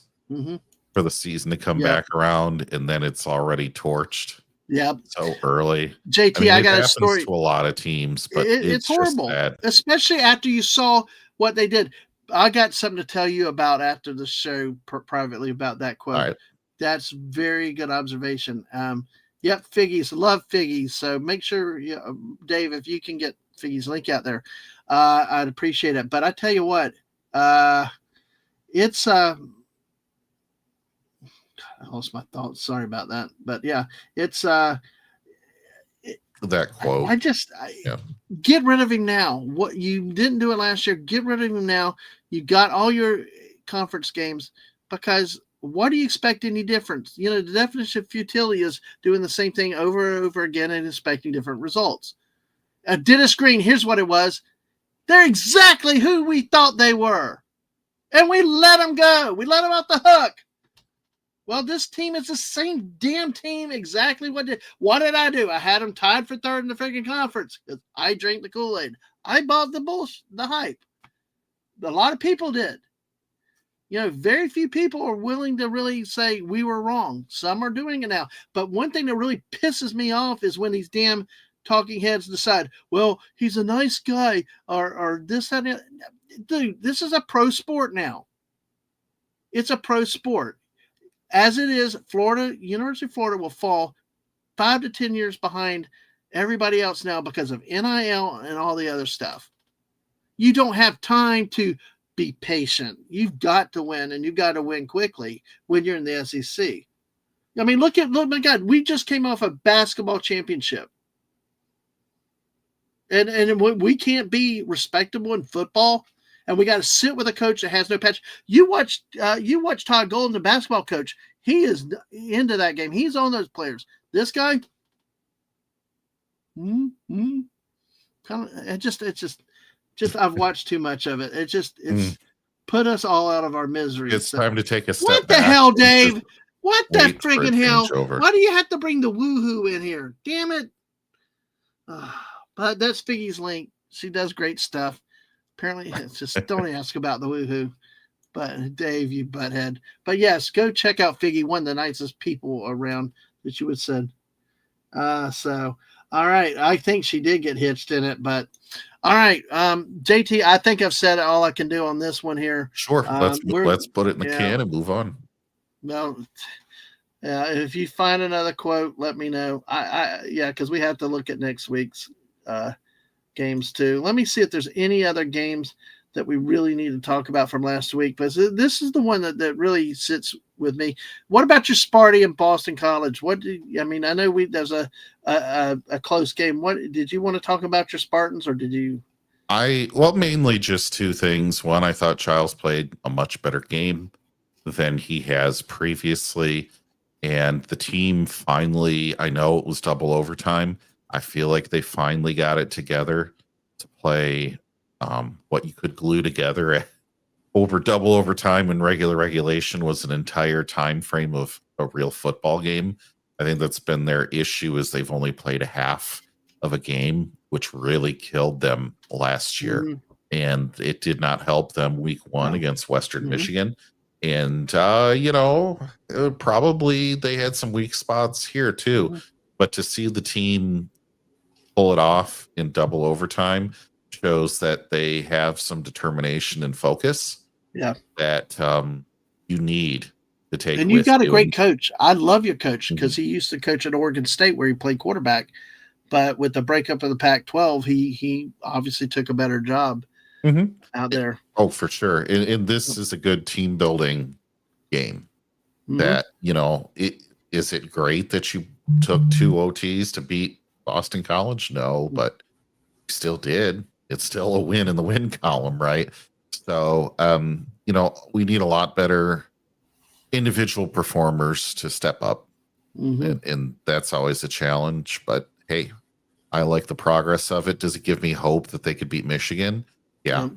for the season to come back around, and then it's already torched. Yep. So early. JT, I got a story. To a lot of teams, but it's horrible, especially after you saw what they did. I got something to tell you about after the show privately about that quote. Right. That's very good observation. Yep, Figgies. Love Figgies. So make sure, Dave, if you can get Figgies link out there, I'd appreciate it. But I tell you what, it's I lost my thoughts. Sorry about that. But yeah, it's that quote. Get rid of him now. What you didn't do it last year, get rid of him now. You got all your conference games because. What do you expect any difference? The definition of futility is doing the same thing over and over again and expecting different results. Dennis Green, here's what it was. They're exactly who we thought they were. And we let them go. We let them off the hook. Well, this team is the same damn team. Exactly what did I do? I had them tied for third in the freaking conference because I drank the Kool-Aid. I bought the hype. A lot of people did. Very few people are willing to really say we were wrong. Some are doing it now. But one thing that really pisses me off is when these damn talking heads decide, well, he's a nice guy or this, that, and that. Dude, this is a pro sport now. It's a pro sport. As it is, University of Florida will fall 5 to 10 years behind everybody else now because of NIL and all the other stuff. You don't have time to be patient. You've got to win, and you've got to win quickly when you're in the SEC. I mean, look, my God, we just came off a basketball championship. And we can't be respectable in football, and we got to sit with a coach that has no passion. You watch Todd Golden, the basketball coach. He is into that game. He's on those players. This guy, kind of. It's just. I've watched too much of it. It's put us all out of our misery. It's time to take a step What back. the hell, Dave? What the wait for a friggin' hell? changeover. Why do you have to bring the woohoo in here? Damn it. But that's Figgy's link. She does great stuff. Apparently, it's just don't ask about the woohoo. But Dave, you butthead. But yes, go check out Figgy, one of the nicest people around that you would said. So all right. I think she did get hitched in it, but all right. JT, I think I've said all I can do on this one here. Sure. Let's put it in the can and move on. No. If you find another quote, let me know. Because we have to look at next week's games too. Let me see if there's any other games that we really need to talk about from last week. But this is the one that really sits with me. What about your Sparty and Boston College? I know there's a close game. What did you want to talk about your Spartans, or did you? Mainly just two things. One, I thought Childs played a much better game than he has previously. And the team finally, I know it was double overtime. I feel like they finally got it together to play what you could glue together over double overtime when regular regulation was an entire time frame of a real football game. I think that's been their issue, is they've only played a half of a game, which really killed them last year. Mm-hmm. And it did not help them week one against Western Michigan. And, probably they had some weak spots here too. Mm-hmm. But to see the team pull it off in double overtime shows that they have some determination and focus that you need to take. And you've got a great coach. I love your coach because he used to coach at Oregon State where he played quarterback. But with the breakup of the Pac-12, he obviously took a better job out there. Oh, for sure. And this is a good team building game. That, is it great that you took 2 OTs to beat Boston College? No, but you still did. It's still a win in the win column, right? So, we need a lot better individual performers to step up. And that's always a challenge. But hey, I like the progress of it. Does it give me hope that they could beat Michigan? Yeah.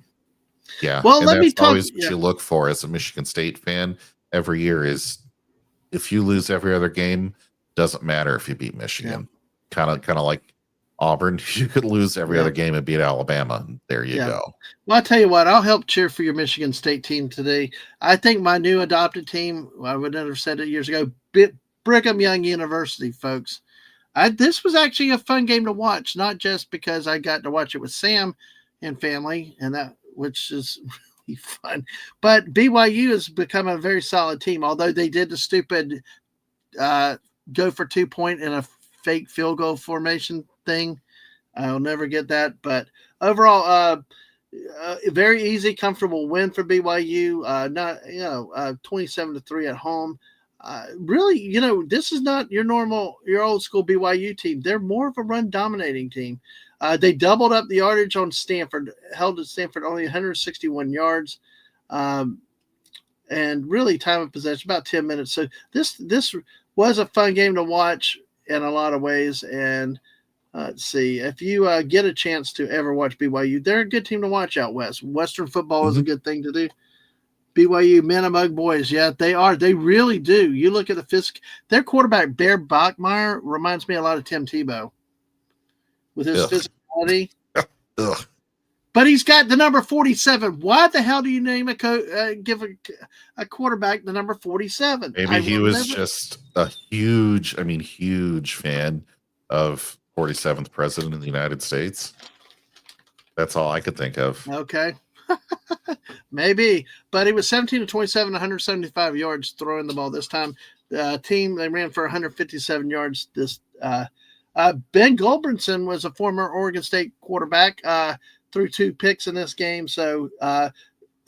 Yeah. Well, let me talk. Always what you look for as a Michigan State fan every year is if you lose every other game, doesn't matter if you beat Michigan. Kind of like Auburn. You could lose every other game and beat Alabama. There you go. Well, I'll tell you what, I'll help cheer for your Michigan State team today. I think my new adopted team, I would never have said it years ago, Brigham Young University, folks. This was actually a fun game to watch, not just because I got to watch it with Sam and family, which is really fun. But BYU has become a very solid team, although they did the stupid go for 2 point in a fake field goal formation thing. I'll never get that. But overall, very easy, comfortable win for BYU. 27-3 at home. Really, this is not your old school BYU team. They're more of a run dominating team. They doubled up the yardage on Stanford, held at Stanford only 161 yards. And really time of possession, about 10 minutes. So this was a fun game to watch in a lot of ways. And let's see, if you get a chance to ever watch BYU, they're a good team to watch out west. Western football is a good thing to do. BYU, Manamug boys, they are. They really do. You look at the physical. Their quarterback, Bear Bachmeyer, reminds me a lot of Tim Tebow with his physicality. But he's got the number 47. Why the hell do you name give a quarterback the number 47? Maybe he was just a huge fan of 47th president of the United States. That's all I could think of. Okay. Maybe. But he was 17 to 27, 175 yards throwing the ball this time. Team, they ran for 157 yards. Ben Goldbrinson was a former Oregon State quarterback. Threw 2 picks in this game. So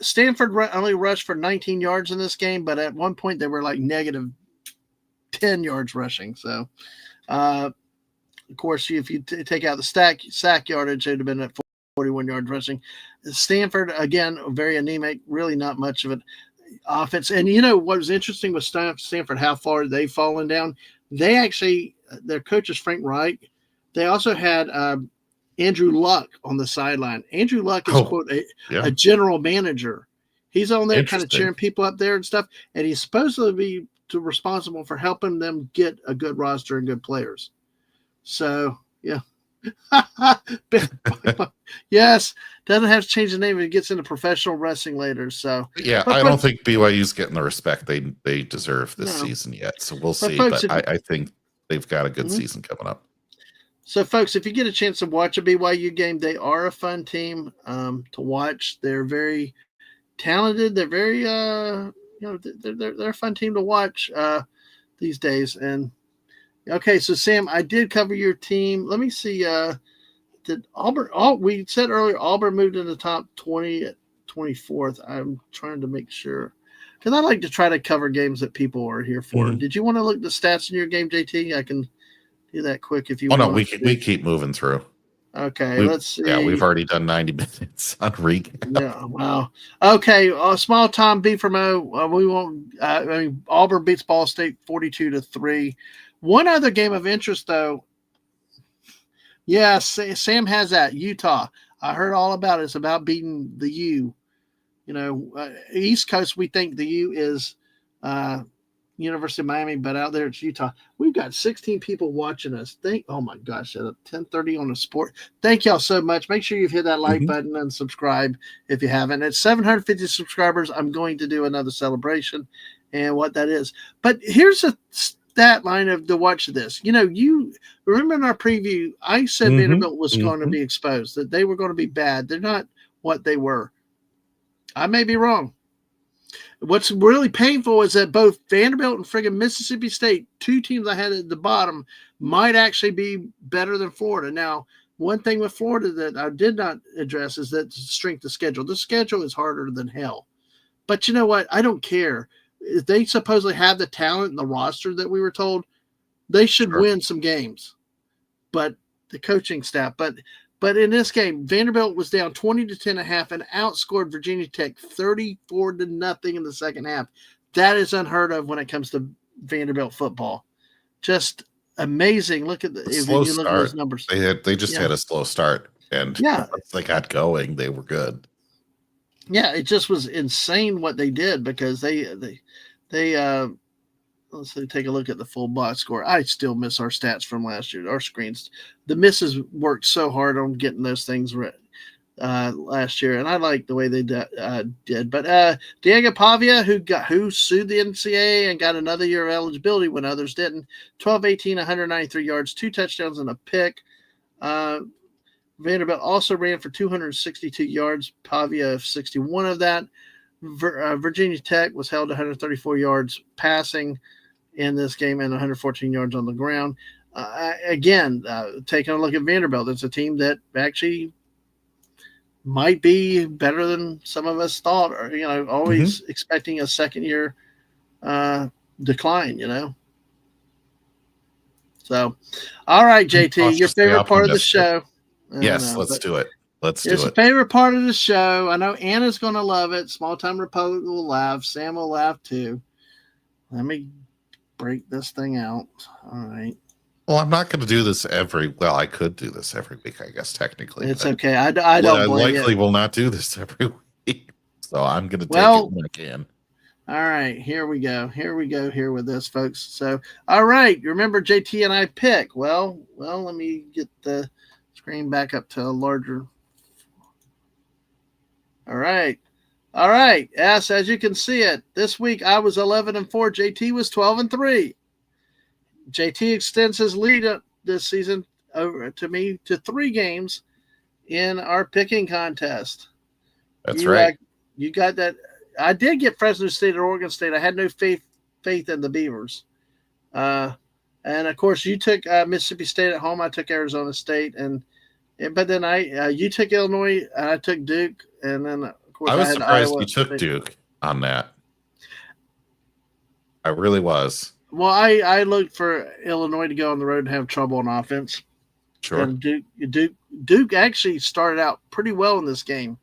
Stanford only rushed for 19 yards in this game, but at one point they were like negative 10 yards rushing. So, Of course, if you take out the sack yardage, it would have been at 41 yards rushing. Stanford, again, very anemic, really not much of an offense. And you know what was interesting with Stanford, how far they've fallen down? They actually, their coach is Frank Reich. They also had Andrew Luck on the sideline. Andrew Luck is, quote, a general manager. He's on there kind of cheering people up there and stuff. And he's supposed to be responsible for helping them get a good roster and good players. So, yeah. Yes, doesn't have to change the name if it gets into professional wrestling later. So yeah, I don't think BYU's getting the respect they deserve this season yet. So we'll see. Folks, but I think they've got a good season coming up. So, folks, if you get a chance to watch a BYU game, they are a fun team to watch. They're very talented. They're very they're a fun team to watch these days. And okay, so Sam, I did cover your team. Let me see. Did Auburn? We said earlier Auburn moved in the top 20 at 24th. I'm trying to make sure because I like to try to cover games that people are here for. Mm-hmm. Did you want to look at the stats in your game, JT? I can do that quick if you want. Oh no, we keep moving through. Okay, let's see. Yeah, we've already done 90 minutes on recap. Yeah, wow. Okay, small time B from O. We won't. Auburn beats Ball State 42-3. One other game of interest, though. Yeah, Sam has that Utah. I heard all about it. It's about beating the U. You know, East Coast. We think the U is University of Miami, but out there it's Utah. We've got 16 people watching us. Oh my gosh, at 10:30 on the sport. Thank y'all so much. Make sure you've hit that like button and subscribe if you haven't. At 750 subscribers, I'm going to do another celebration and what that is. But here's a stat line of the watch of this. You know, you remember in our preview, I said Vanderbilt was going to be exposed, that they were going to be bad. They're not what they were. I may be wrong. What's really painful is that both Vanderbilt and friggin' Mississippi State, two teams I had at the bottom, might actually be better than Florida. Now, one thing with Florida that I did not address is that strength of schedule. The schedule is harder than hell. But you know what? I don't care. If they supposedly have the talent and the roster that we were told, they should win some games. But the coaching staff, but in this game, Vanderbilt was down 20-10.5 and outscored Virginia Tech 34-0 in the second half. That is unheard of when it comes to Vanderbilt football. Just amazing. Look at slow start. Look at those numbers. They just had a slow start, and once they got going, they were good. Yeah, it just was insane what they did because they let's take a look at the full box score. I still miss our stats from last year. Our screens, the misses worked so hard on getting those things last year, and I like the way they did. But Diego Pavia, who sued the NCAA and got another year of eligibility when others didn't, 12-18, 193 yards, 2 touchdowns and a pick. Vanderbilt also ran for 262 yards. Pavia 61 of that. Virginia Tech was held to 134 yards passing in this game and 114 yards on the ground. Again, taking a look at Vanderbilt, it's a team that actually might be better than some of us thought, or, you know, always expecting a second year decline, you know. So, all right, JT, your favorite part of the show. Yes, let's do it. It's a favorite part of the show. I know Anna's going to love it. Small Time Republic will laugh. Sam will laugh too. Let me break this thing out. All right. Well, I'm not going to do this I could do this every week, I guess, technically. It's okay. I don't blame likely you. Will not do this every week. So I'm going to take it when I can. All right. Here we go here with this, folks. So, all right. Remember JT and I pick. Well, let me get the screen back up to a larger. All right. Yes, as you can see it, this week I was 11-4. JT was 12-3. JT extends his lead this season over to me to 3 games in our picking contest. That's right. You got that. I did get Fresno State or Oregon State. I had no faith in the Beavers. And of course you took Mississippi State at home. I took Arizona State, but then you took Illinois, and I took Duke, and then of course I was surprised Iowa you took Duke on that. I really was. Well, I looked for Illinois to go on the road and have trouble on offense. Sure. And Duke actually started out pretty well in this game.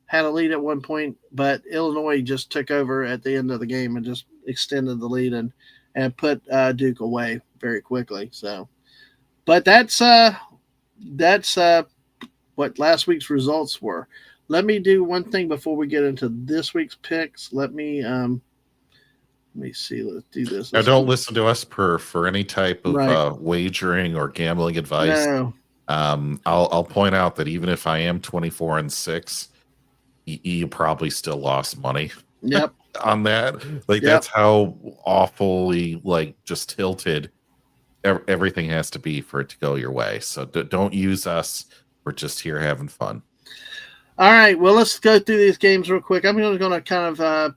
Had a lead at one point, but Illinois just took over at the end of the game and just extended the lead and put Duke away very quickly. So, but that's what last week's results were. Let me do one thing before we get into this week's picks. Let me see. Let's do this. Now, don't listen to us for any type of Right. wagering or gambling advice. No. I'll point out that even if I am 24-6, you probably still lost money. Yep. On that. Like, Yep. That's how awfully, like, just tilted everything has to be for it to go your way. So don't use us. We're just here having fun. All right. Well, let's go through these games real quick. I'm going to kind of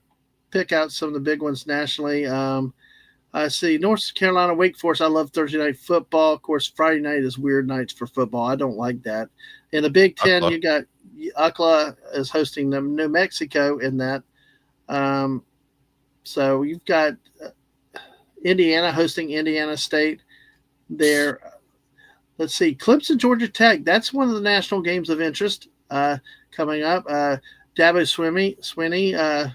pick out some of the big ones nationally. I see North Carolina, Wake Forest. I love Thursday night football. Of course, Friday night is weird nights for football. I don't like that. In the Big Ten, you got UCLA is hosting New Mexico in that. So you've got Indiana hosting Indiana State there. Let's see, Clemson, Georgia Tech. That's one of the national games of interest coming up. Dabo Swinney, a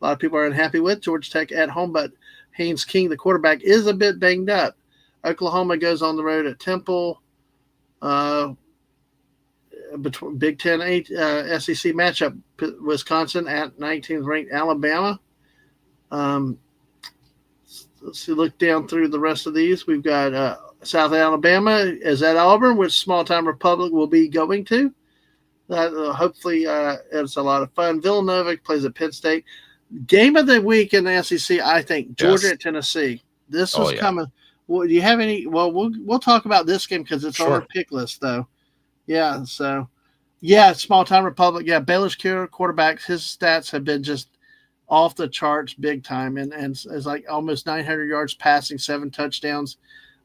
lot of people are unhappy with Georgia Tech at home, but Haynes King, the quarterback, is a bit banged up. Oklahoma goes on the road at Temple. Between Big Ten SEC matchup, Wisconsin at 19th ranked Alabama. Let's see, look down through the rest of these. We've got South Alabama is at Auburn, which Small Time Republic will be going to. Hopefully, it's a lot of fun. Villanova plays at Penn State. Game of the week in the SEC, I think, Georgia at Tennessee. This was coming. Well, do you have any? Well, we'll talk about this game because it's on our pick list, though. Yeah, so, Small Time Republic. Yeah, Baylor's quarterbacks, his stats have been just off the charts big time. And it's like almost 900 yards passing, 7 touchdowns,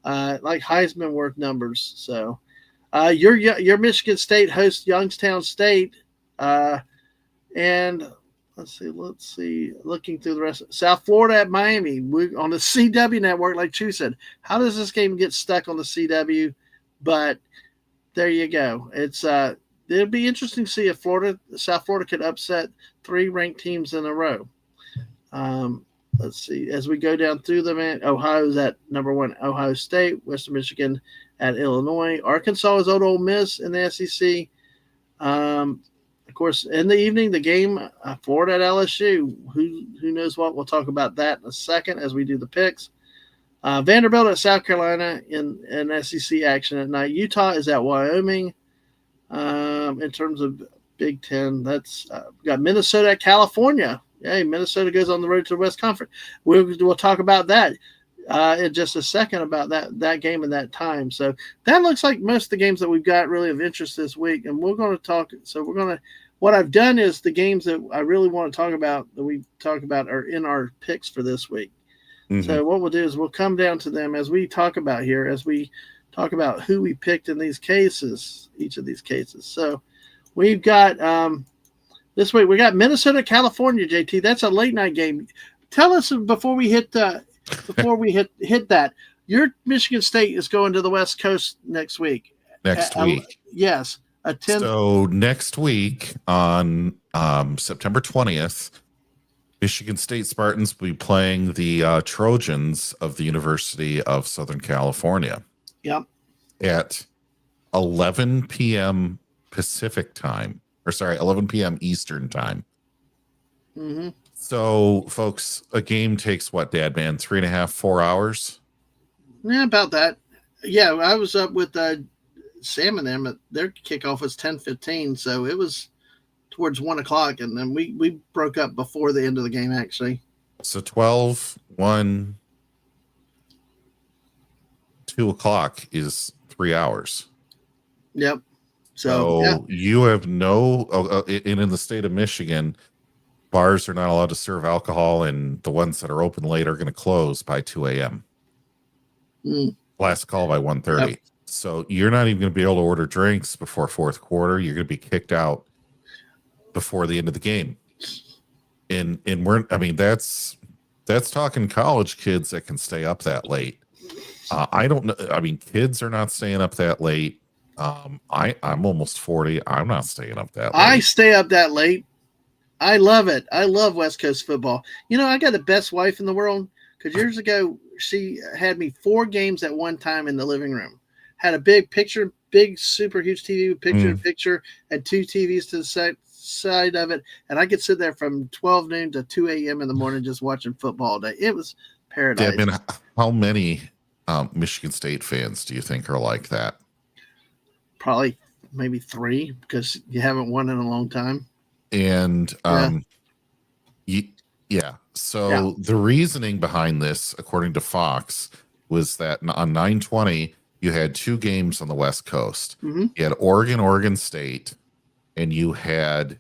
like Heisman worth numbers. So your Michigan State hosts Youngstown State. And let's see, looking through the rest. South Florida at Miami. We're on the CW network, like Chu said. How does this game get stuck on the CW? But there you go. It's it'll be interesting to see if South Florida could upset 3 ranked teams in a row. Let's see. As we go down through them, Ohio's at number 1, Ohio State. Western Michigan at Illinois. Arkansas is at Ole Miss in the SEC. Of course, in the evening, the game, Florida at LSU. Who knows what? We'll talk about that in a second as we do the picks. Vanderbilt at South Carolina in SEC action at night. Utah is at Wyoming. In terms of Big Ten, that's we got Minnesota at California. Hey, Minnesota goes on the road to the West Conference. We'll talk about that in just a second about that game and that time. So that looks like most of the games that we've got really of interest this week. And we're going to talk. So what I've done is the games that I really want to talk about that we talk about are in our picks for this week. Mm-hmm. So what we'll do is we'll come down to them as we talk about here, as we talk about who we picked in these cases, each of these cases. So we've got this week, we got Minnesota, California, JT. That's a late night game. Tell us before we hit that, your Michigan State is going to the West Coast next week. Yes. So next week on September 20th, Michigan State Spartans will be playing the Trojans of the University of Southern California. Yep. At 11 p.m. Pacific time, 11 p.m. Eastern time. Mm-hmm. So, folks, a game takes what, Dad, man, 3.5, 4 hours? Yeah, about that. Yeah, I was up with Sam and them. Their kickoff was 10:15, so it was towards 1 o'clock, and then we broke up before the end of the game, actually. So 12, 1, 2 o'clock is 3 hours. Yep. So you have and in the state of Michigan, bars are not allowed to serve alcohol, and the ones that are open late are going to close by 2 a.m. Last call by 1:30. Yep. So you're not even going to be able to order drinks before fourth quarter. You're going to be kicked out before the end of the game. And that's talking college kids that can stay up that late. I don't know. I mean, kids are not staying up that late. I'm almost 40. I'm not staying up that I late. stay up that late. I love it. I love West Coast football. I got the best wife in the world because years ago she had me 4 games at one time in the living room. Had a big super huge TV with picture in picture, had 2 TVs to the side of it, and I could sit there from 12 noon to 2 a.m. in the morning just watching football all day. It was paradise. Yeah, I mean, how many Michigan State fans do you think are like that? Probably maybe 3 because you haven't won in a long time. And yeah. So the reasoning behind this, according to Fox, was that on 9/20 you had 2 games on the West Coast. Mm-hmm. You had Oregon State, and you had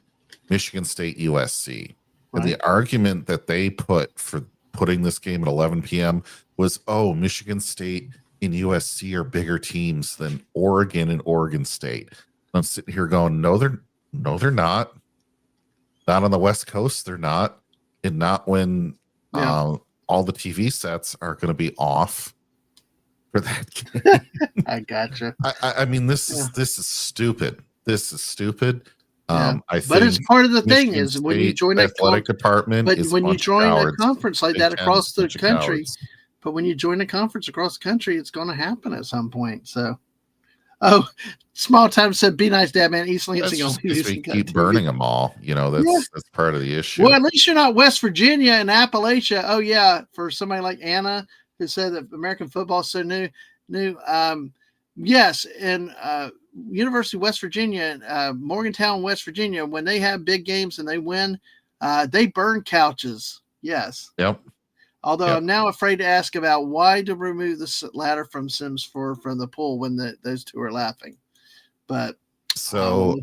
Michigan State USC. Right. And the argument that they put for putting this game at 11 p.m. was, oh, Michigan State and USC are bigger teams than Oregon and Oregon State. I'm sitting here going, no, they're not. Not on the West Coast, they're not. And not when all the TV sets are going to be off for that game. I gotcha. I mean, this is stupid. This is stupid. Yeah. I think but it's part of the Michigan thing is State when you join athletic department, but is when you join a conference like that across the country, cowards. but when you join a conference across the country, it's going to happen at some point. So, small time said, "Be nice, Dad, man." East Lansing That's only just we keep burning them all. That's part of the issue. Well, at least you're not West Virginia and Appalachia. Oh yeah, for somebody like Anna who said that American football is so new. Yes, and University of West Virginia, Morgantown, West Virginia, when they have big games and they win, they burn couches. Yes. Yep. Although I'm now afraid to ask about why to remove the ladder from Sims from the pool when those two are laughing. But so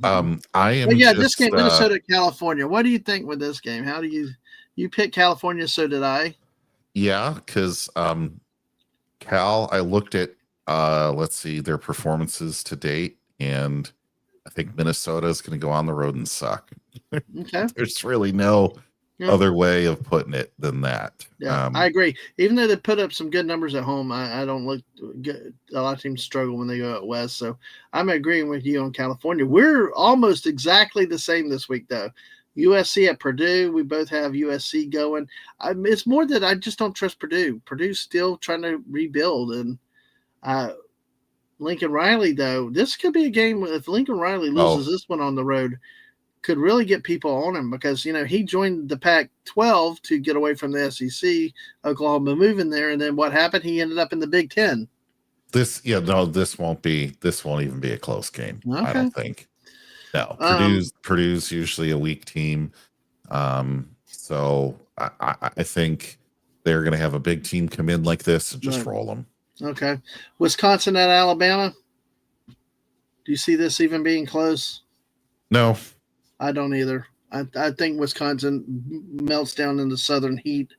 I am. But yeah, this game, Minnesota, California. What do you think with this game? How do you pick California? So did I. Yeah, because Cal, I looked at let's see their performances to date, and I think Minnesota is going to go on the road and suck. Okay. There's really no other way of putting it than that. Yeah, I agree. Even though they put up some good numbers at home, I don't look good. A lot of teams struggle when they go out west. So I'm agreeing with you on California. We're almost exactly the same this week, though. USC at Purdue. We both have USC going. It's more that I just don't trust Purdue. Purdue's still trying to rebuild. And Lincoln Riley, though, this could be a game if Lincoln Riley loses this one on the road, could really get people on him because, he joined the Pac-12 to get away from the SEC, Oklahoma moving there. And then what happened? He ended up in the Big Ten. This won't even be a close game. Okay. I don't think. No, Purdue's usually a weak team. So I think they're going to have a big team come in like this and just roll them. Okay. Wisconsin at Alabama. Do you see this even being close? No. I don't either. I think Wisconsin melts down in the southern heat.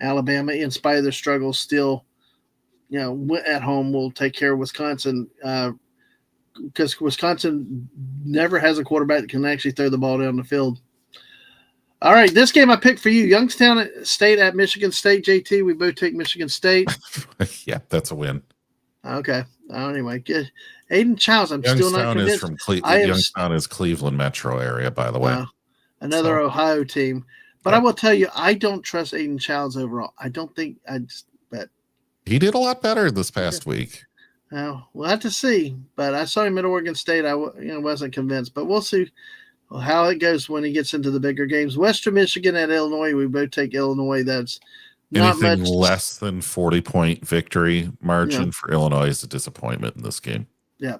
Alabama, in spite of their struggles, still, at home will take care of Wisconsin because Wisconsin never has a quarterback that can actually throw the ball down the field. All right, this game I picked for you, Youngstown State at Michigan State. JT, we both take Michigan State. Yeah, that's a win. Okay. Anyway, good. Aiden Childs, I'm still not convinced. Youngstown is Cleveland metro area, by the way. Another Ohio team. But I will tell you, I don't trust Aiden Childs overall. I don't think but he did a lot better this past week. We'll have to see. But I saw him at Oregon State. I wasn't convinced. But we'll see how it goes when he gets into the bigger games. Western Michigan at Illinois. We both take Illinois. That's not anything much. Less than 40-point victory margin for Illinois is a disappointment in this game. Yeah.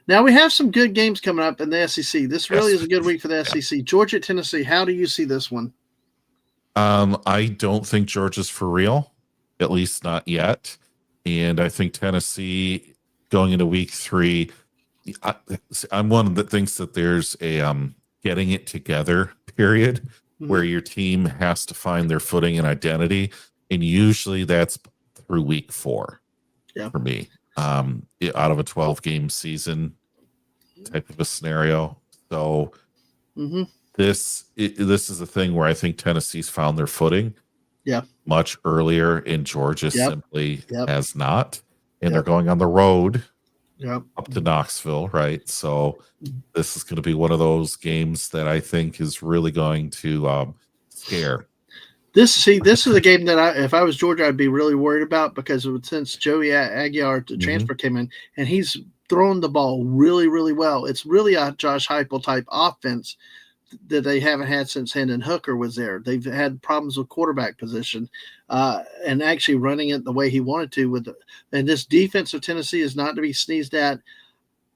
Now we have some good games coming up in the SEC. This really is a good week for the SEC. Georgia, Tennessee. How do you see this one? I don't think Georgia's for real, at least not yet. And I think Tennessee going into week 3, I'm one that thinks that there's a getting it together period where your team has to find their footing and identity. And usually that's through week 4 for me. Out of a 12-game season type of a scenario. So this is a thing where I think Tennessee's found their footing much earlier, and Georgia simply has not. And they're going on the road Yep. up to Knoxville, right? So this is going to be one of those games that I think is really going to scare. This is a game that if I was Georgia, I'd be really worried about because since Joey Aguiar, the transfer, came in, and he's throwing the ball really, really well. It's really a Josh Heupel type offense that they haven't had since Hendon Hooker was there. They've had problems with quarterback position and actually running it the way he wanted to. And this defense of Tennessee is not to be sneezed at.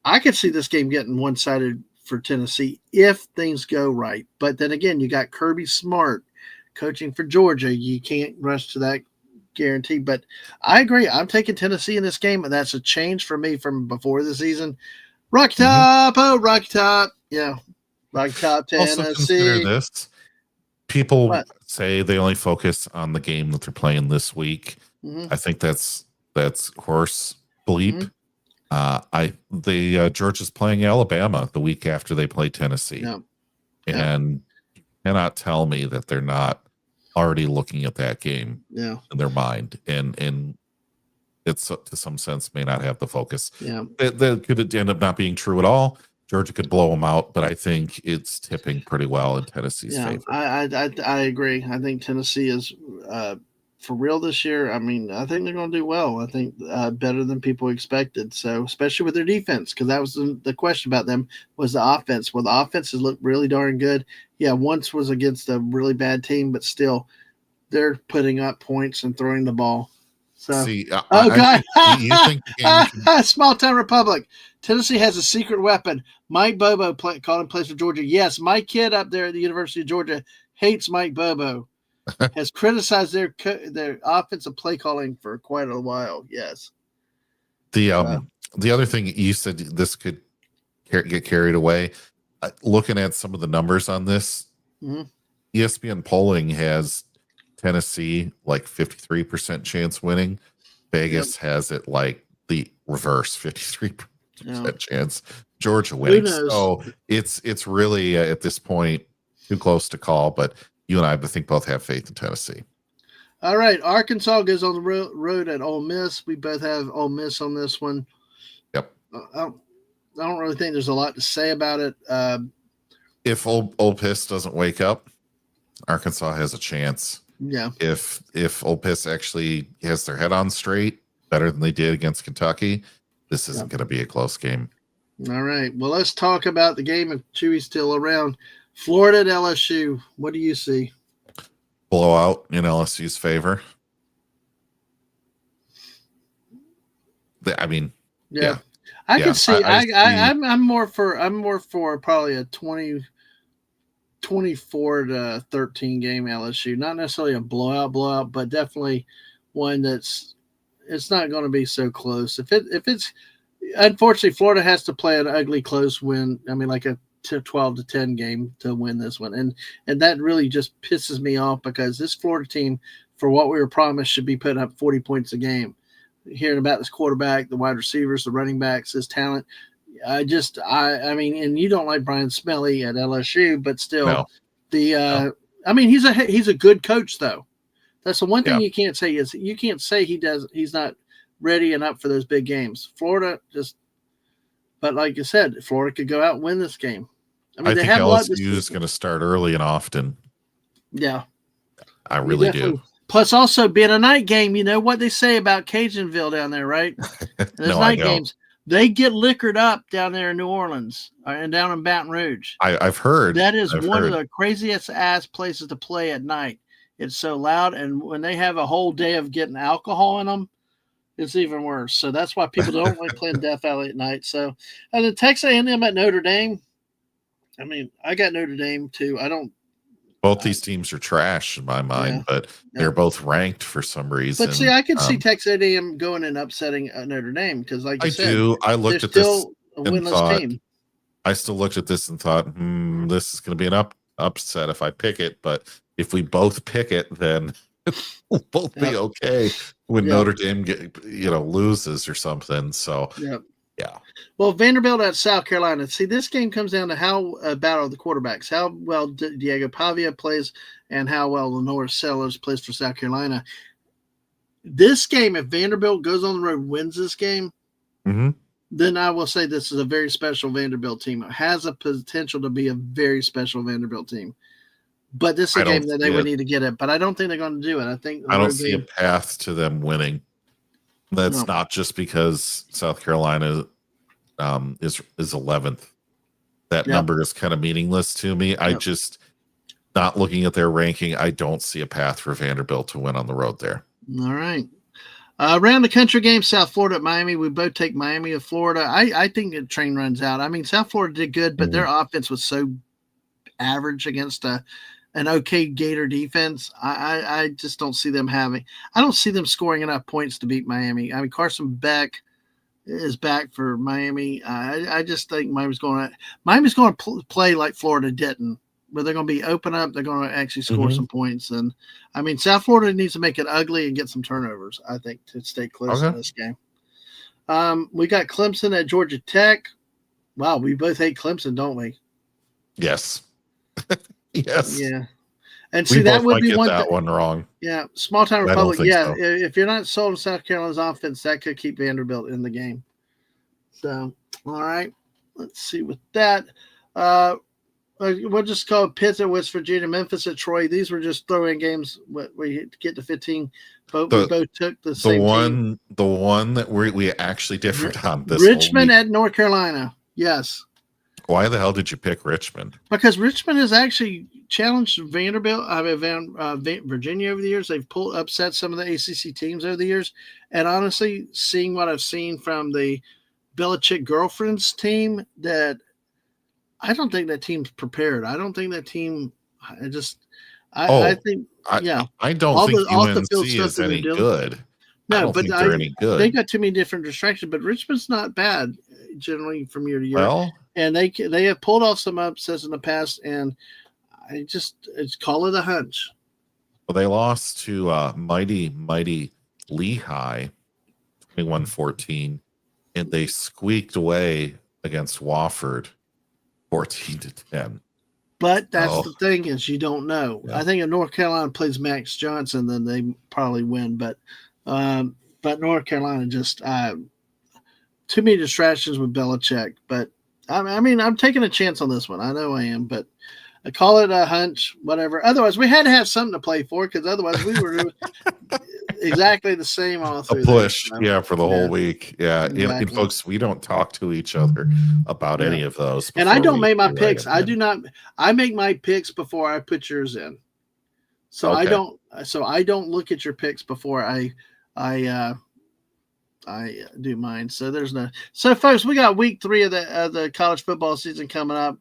I could see this game getting one-sided for Tennessee if things go right. But then again, you got Kirby Smart coaching for Georgia. You can't rush to that guarantee. But I agree. I'm taking Tennessee in this game, and that's a change for me from before the season. Rocky Top, Rocky Top. Yeah. Rocky Top, Tennessee. Also consider this. People say they only focus on the game that they're playing this week. I think that's horse bleep. Georgia's playing Alabama the week after they play Tennessee. And you cannot tell me that they're not already looking at that game in their mind. And it's to some sense may not have the focus. That could end up not being true at all. Georgia could blow them out, but I think it's tipping pretty well in Tennessee's favor. I agree. I think Tennessee is for real this year. I mean, I think they're going to do well. I think better than people expected. So, especially with their defense, because that was the question about them was the offense. Well, the offenses look really darn good. Yeah, once was against a really bad team, but still, they're putting up points and throwing the ball. So, God, you think small town republic. Tennessee has a secret weapon. Mike Bobo plays for Georgia. Yes, my kid up there at the University of Georgia hates Mike Bobo. Has criticized their offensive play calling for quite a while. Yes. The other thing you said, this could get carried away. Looking at some of the numbers on this, ESPN polling has Tennessee like 53% chance winning. Vegas has it like the reverse, 53% chance Georgia winning. So it's really at this point too close to call, but you and I think both have faith in Tennessee. All right, Arkansas goes on the road at Ole Miss. We both have Ole Miss on this one. Yep. I don't really think there's a lot to say about it. If Ole Miss doesn't wake up, Arkansas has a chance. Yeah. If Ole Miss actually has their head on straight, better than they did against Kentucky, this isn't going to be a close game. All right. Well, let's talk about the game if Chewy's still around. Florida at LSU. What do you see? Blowout in LSU's favor. I mean, yeah. I could see. I'm more for probably a 24-13 game LSU. Not necessarily a blowout, but definitely one it's not going to be so close. If it's unfortunately Florida has to play an ugly close win. I mean, like a 12-10 game to win this one, and that really just pisses me off because this Florida team, for what we were promised, should be putting up 40 points a game. Hearing about this quarterback, the wide receivers, the running backs, his talent, I mean, and you don't like Brian Smelly at LSU, but still, I mean, he's a good coach though. That's the one thing you can't say is you can't say he's not ready and up for those big games. Florida but like you said, Florida could go out and win this game. I mean, I think LSU is going to start early and often. Yeah. I really do. Plus, also being a night game, you know what they say about Cajunville down there, right? Those night games, they get liquored up down there in New Orleans and down in Baton Rouge. I've heard. That is one of the craziest ass places to play at night. It's so loud, and when they have a whole day of getting alcohol in them, it's even worse. So that's why people don't like playing Death Valley at night. So, and the Texas A&M at Notre Dame. I mean, I got Notre Dame too. Both these teams are trash in my mind, but they're both ranked for some reason. But see, I could see Texas A&M going and upsetting Notre Dame because, like you said, I looked at this a winless team. I still looked at this and thought, this is going to be an upset if I pick it. But if we both pick it, then we'll both be okay when Notre Dame loses or something. So yeah. Well, Vanderbilt at South Carolina. See, this game comes down to how about the quarterbacks, how well Diego Pavia plays, and how well Lenore Sellers plays for South Carolina. This game, if Vanderbilt goes on the road, wins this game, then I will say this is a very special Vanderbilt team. It has a potential to be a very special Vanderbilt team. But this is I a game don't that see they would it. need to get it. But I don't think they're going to do it. I think I don't see a path to them winning. That's No. not just because South Carolina is 11th. That Yep. number is kind of meaningless to me. I Yep. just, not looking at their ranking, I don't see a path for Vanderbilt to win on the road there. All right. Around the country game, South Florida at Miami. We both take Miami of Florida. I think the train runs out. I mean, South Florida did good, but their offense was so average against an okay Gator defense. I just don't see them I don't see them scoring enough points to beat Miami. I mean, Carson Beck is back for Miami. I just think Miami's going to play like Florida didn't, where they're going to be open up. They're going to actually score some points. And I mean, South Florida needs to make it ugly and get some turnovers, I think, to stay close in this game. We got Clemson at Georgia Tech. Wow, we both hate Clemson, don't we? Yes. Yes. Yeah. And see, that would be one wrong. Yeah. Small town Republic. Yeah. So. If you're not sold on South Carolina's offense, that could keep Vanderbilt in the game. So, all right. Let's see with that. We'll just call it Pitt at West Virginia, Memphis at Troy. These were just throw-in games where you get to 15. But we both took the same team. The one that we actually differed on this Richmond at North Carolina. Yes. Why the hell did you pick Richmond? Because Richmond has actually challenged Vanderbilt, Virginia over the years. They've upset some of the ACC teams over the years. And honestly, seeing what I've seen from the Belichick girlfriends team, that I don't think that team's prepared. I don't think that team. I think I don't think UNC is any good. No, but they're any good. They got too many different distractions. But Richmond's not bad generally from year to year. Well, and they have pulled off some upsets in the past, and it's call it a hunch. Well, they lost to mighty Lehigh, 21-14, and they squeaked away against Wofford, 14-10. But that's the thing, is you don't know. Yeah. I think if North Carolina plays Max Johnson, then they probably win. But North Carolina just too many distractions with Belichick. But I mean, I'm taking a chance on this one. I know I am, but I call it a hunch, whatever. Otherwise, we had to have something to play for, because otherwise we were exactly the same all through. A push, for the whole week. Yeah, exactly. And folks, we don't talk to each other about any of those. And I don't make my picks. I do not. I make my picks before I put yours in. So I don't. So I don't look at your picks before I do mine. So there's no. So folks, we got week 3 of the college football season coming up.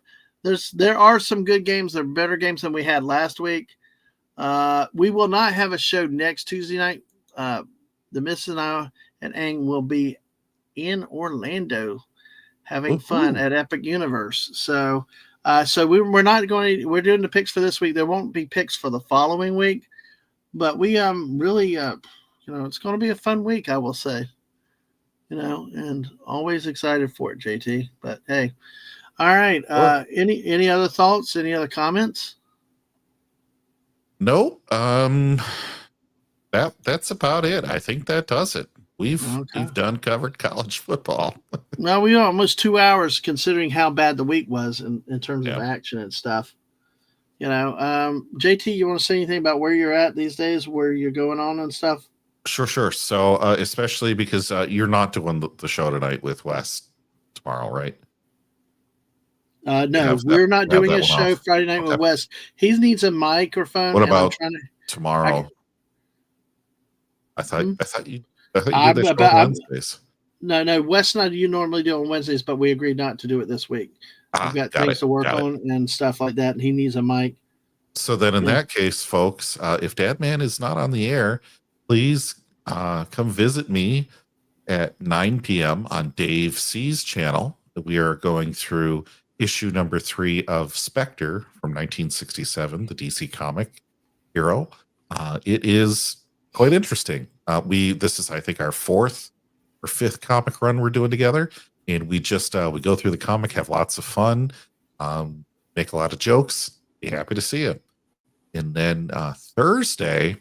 There are some good games. There are better games than we had last week. We will not have a show next Tuesday night. The Miss and I and Ang will be in Orlando having fun at Epic Universe. So we're not going to. We're doing the picks for this week. There won't be picks for the following week, but we really it's going to be a fun week, I will say. And always excited for it, JT. But hey. All right. Any other thoughts? Any other comments? No. That's about it. I think that does it. We've covered college football. Well, we are almost 2 hours, considering how bad the week was in terms of action and stuff. JT, you want to say anything about where you're at these days, where you're going on and stuff? Sure. So, especially because you're not doing the show tonight with Wes tomorrow, right? No, we're not doing a show Friday night with Wes. He needs a microphone. What about tomorrow? I thought you did this show on Wednesdays. No, Wes and I you normally do on Wednesdays, but we agreed not to do it this week. We've got things to work on and stuff like that, and he needs a mic. So then in that case, folks, if Dadman is not on the air, please come visit me at 9 p.m. on Dave C's channel. We are going through issue number 3 of Spectre from 1967, the DC comic hero. It is quite interesting. This is, I think, our 4th or 5th comic run we're doing together, and we just we go through the comic, have lots of fun, make a lot of jokes. Be happy to see you. And then Thursday,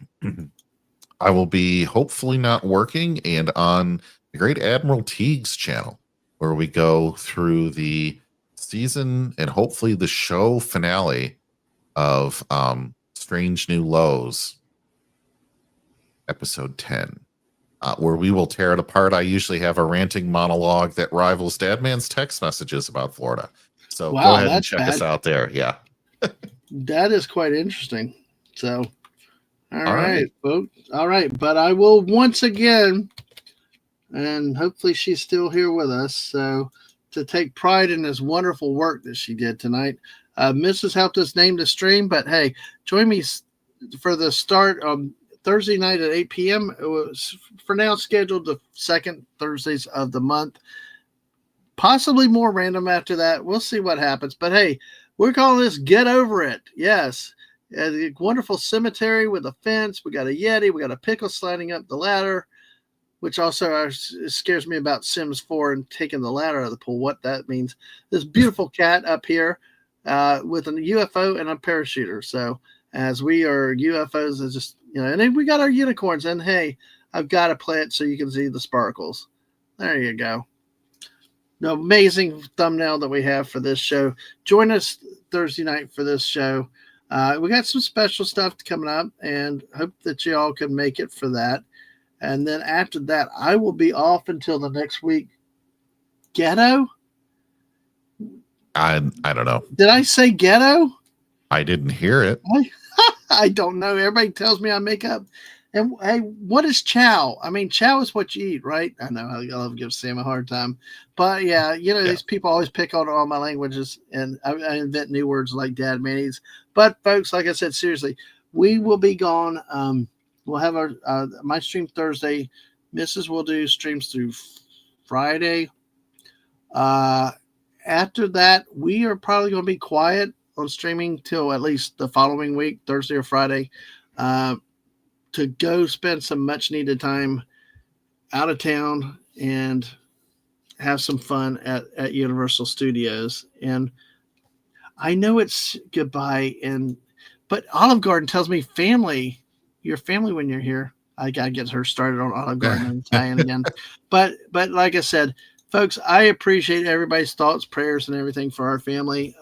I will be hopefully not working and on the great Admiral Teague's channel, where we go through the season and hopefully the show finale of Strange New Lows, episode 10, where we will tear it apart. I usually have a ranting monologue that rivals Dadman's text messages about Florida. So Wow, go ahead and that's check bad. us out there. Yeah. That is quite interesting. So, all right. right, folks. All right, but I will once again, and hopefully she's still here with us, so to take pride in this wonderful work that she did tonight. Mrs. helped us name the stream, but hey, join me for the start Thursday night at 8 p.m. It was for now scheduled the second Thursdays of the month. Possibly more random after that. We'll see what happens. But hey, we're calling this Get Over It. Yes. A wonderful cemetery with a fence. We got a Yeti. We got a pickle sliding up the ladder, which also scares me about Sims 4 and taking the ladder out of the pool. What that means. This beautiful cat up here with a UFO and a parachuter. So as we are UFOs, it's just, and then we got our unicorns. And hey, I've got to play it so you can see the sparkles. There you go. The amazing thumbnail that we have for this show. Join us Thursday night for this show. We got some special stuff coming up, and hope that you all can make it for that. And then after that, I will be off until the next week. Ghetto? I don't know. Did I say ghetto? I didn't hear it. I don't know. Everybody tells me I make up. And hey, what is chow? I mean, chow is what you eat, right? I know I love to give Sam a hard time. But yeah, these people always pick on all my languages, and I invent new words like dad mayonnaise. But folks, like I said, seriously, we will be gone. We'll have our my stream Thursday. Mrs. will do streams through Friday. After that, we are probably going to be quiet on streaming till at least the following week, Thursday or Friday, to go spend some much needed time out of town and have some fun at Universal Studios. And I know it's goodbye, but Olive Garden tells me family, your family when you're here. I gotta get her started on Olive Garden and Italian again. But like I said, folks, I appreciate everybody's thoughts, prayers, and everything for our family.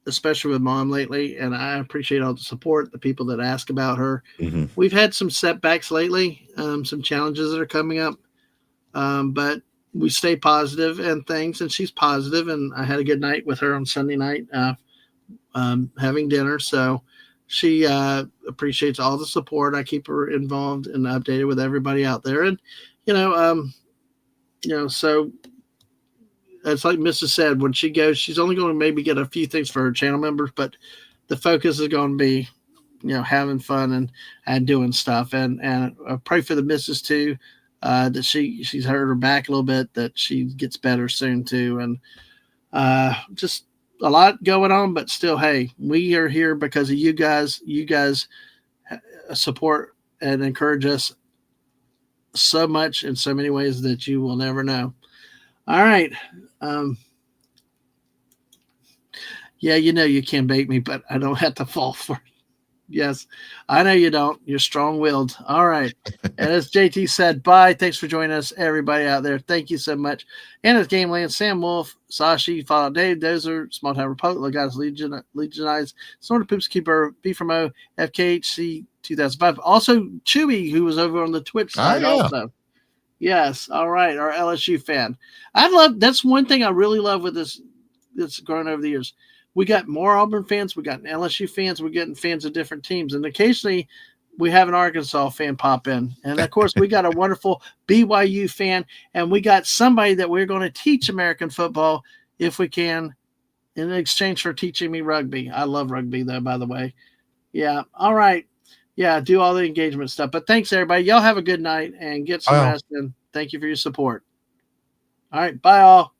Especially with Mom lately, and I appreciate all the support, the people that ask about her. Mm-hmm. We've had some setbacks lately, some challenges that are coming up, but we stay positive and things, and she's positive, and I had a good night with her on Sunday night having dinner, so she appreciates all the support. I keep her involved and updated with everybody out there, and so it's like Mrs. said, when she goes, she's only going to maybe get a few things for her channel members, but the focus is going to be, having fun and doing stuff. And I pray for the missus too, that she's hurt her back a little bit, that she gets better soon too. And just a lot going on, but still, hey, we are here because of you guys. You guys support and encourage us so much in so many ways that you will never know. All right. Yeah, you can bait me, but I don't have to fall for it. Yes, I know you don't. You're strong-willed. All right. And as JT said, bye. Thanks for joining us, everybody out there. Thank you so much. And as Gameland, Sam Wolf, Sashi, Fallout Dave, Dozer, Small Town Republic, Legatus Legionize, Sort of Poops Keeper, B from O, FKHC 2005. Also, Chewy, who was over on the Twitch side also. Yes. All right. Our LSU fan. That's one thing I really love with this that's grown over the years. We got more Auburn fans. We got LSU fans. We're getting fans of different teams. And occasionally we have an Arkansas fan pop in. And of course we got a wonderful BYU fan, and we got somebody that we're going to teach American football if we can in exchange for teaching me rugby. I love rugby though, by the way. Yeah. All right. Yeah, do all the engagement stuff. But thanks, everybody. Y'all have a good night and get some rest. And thank you for your support. All right. Bye, all.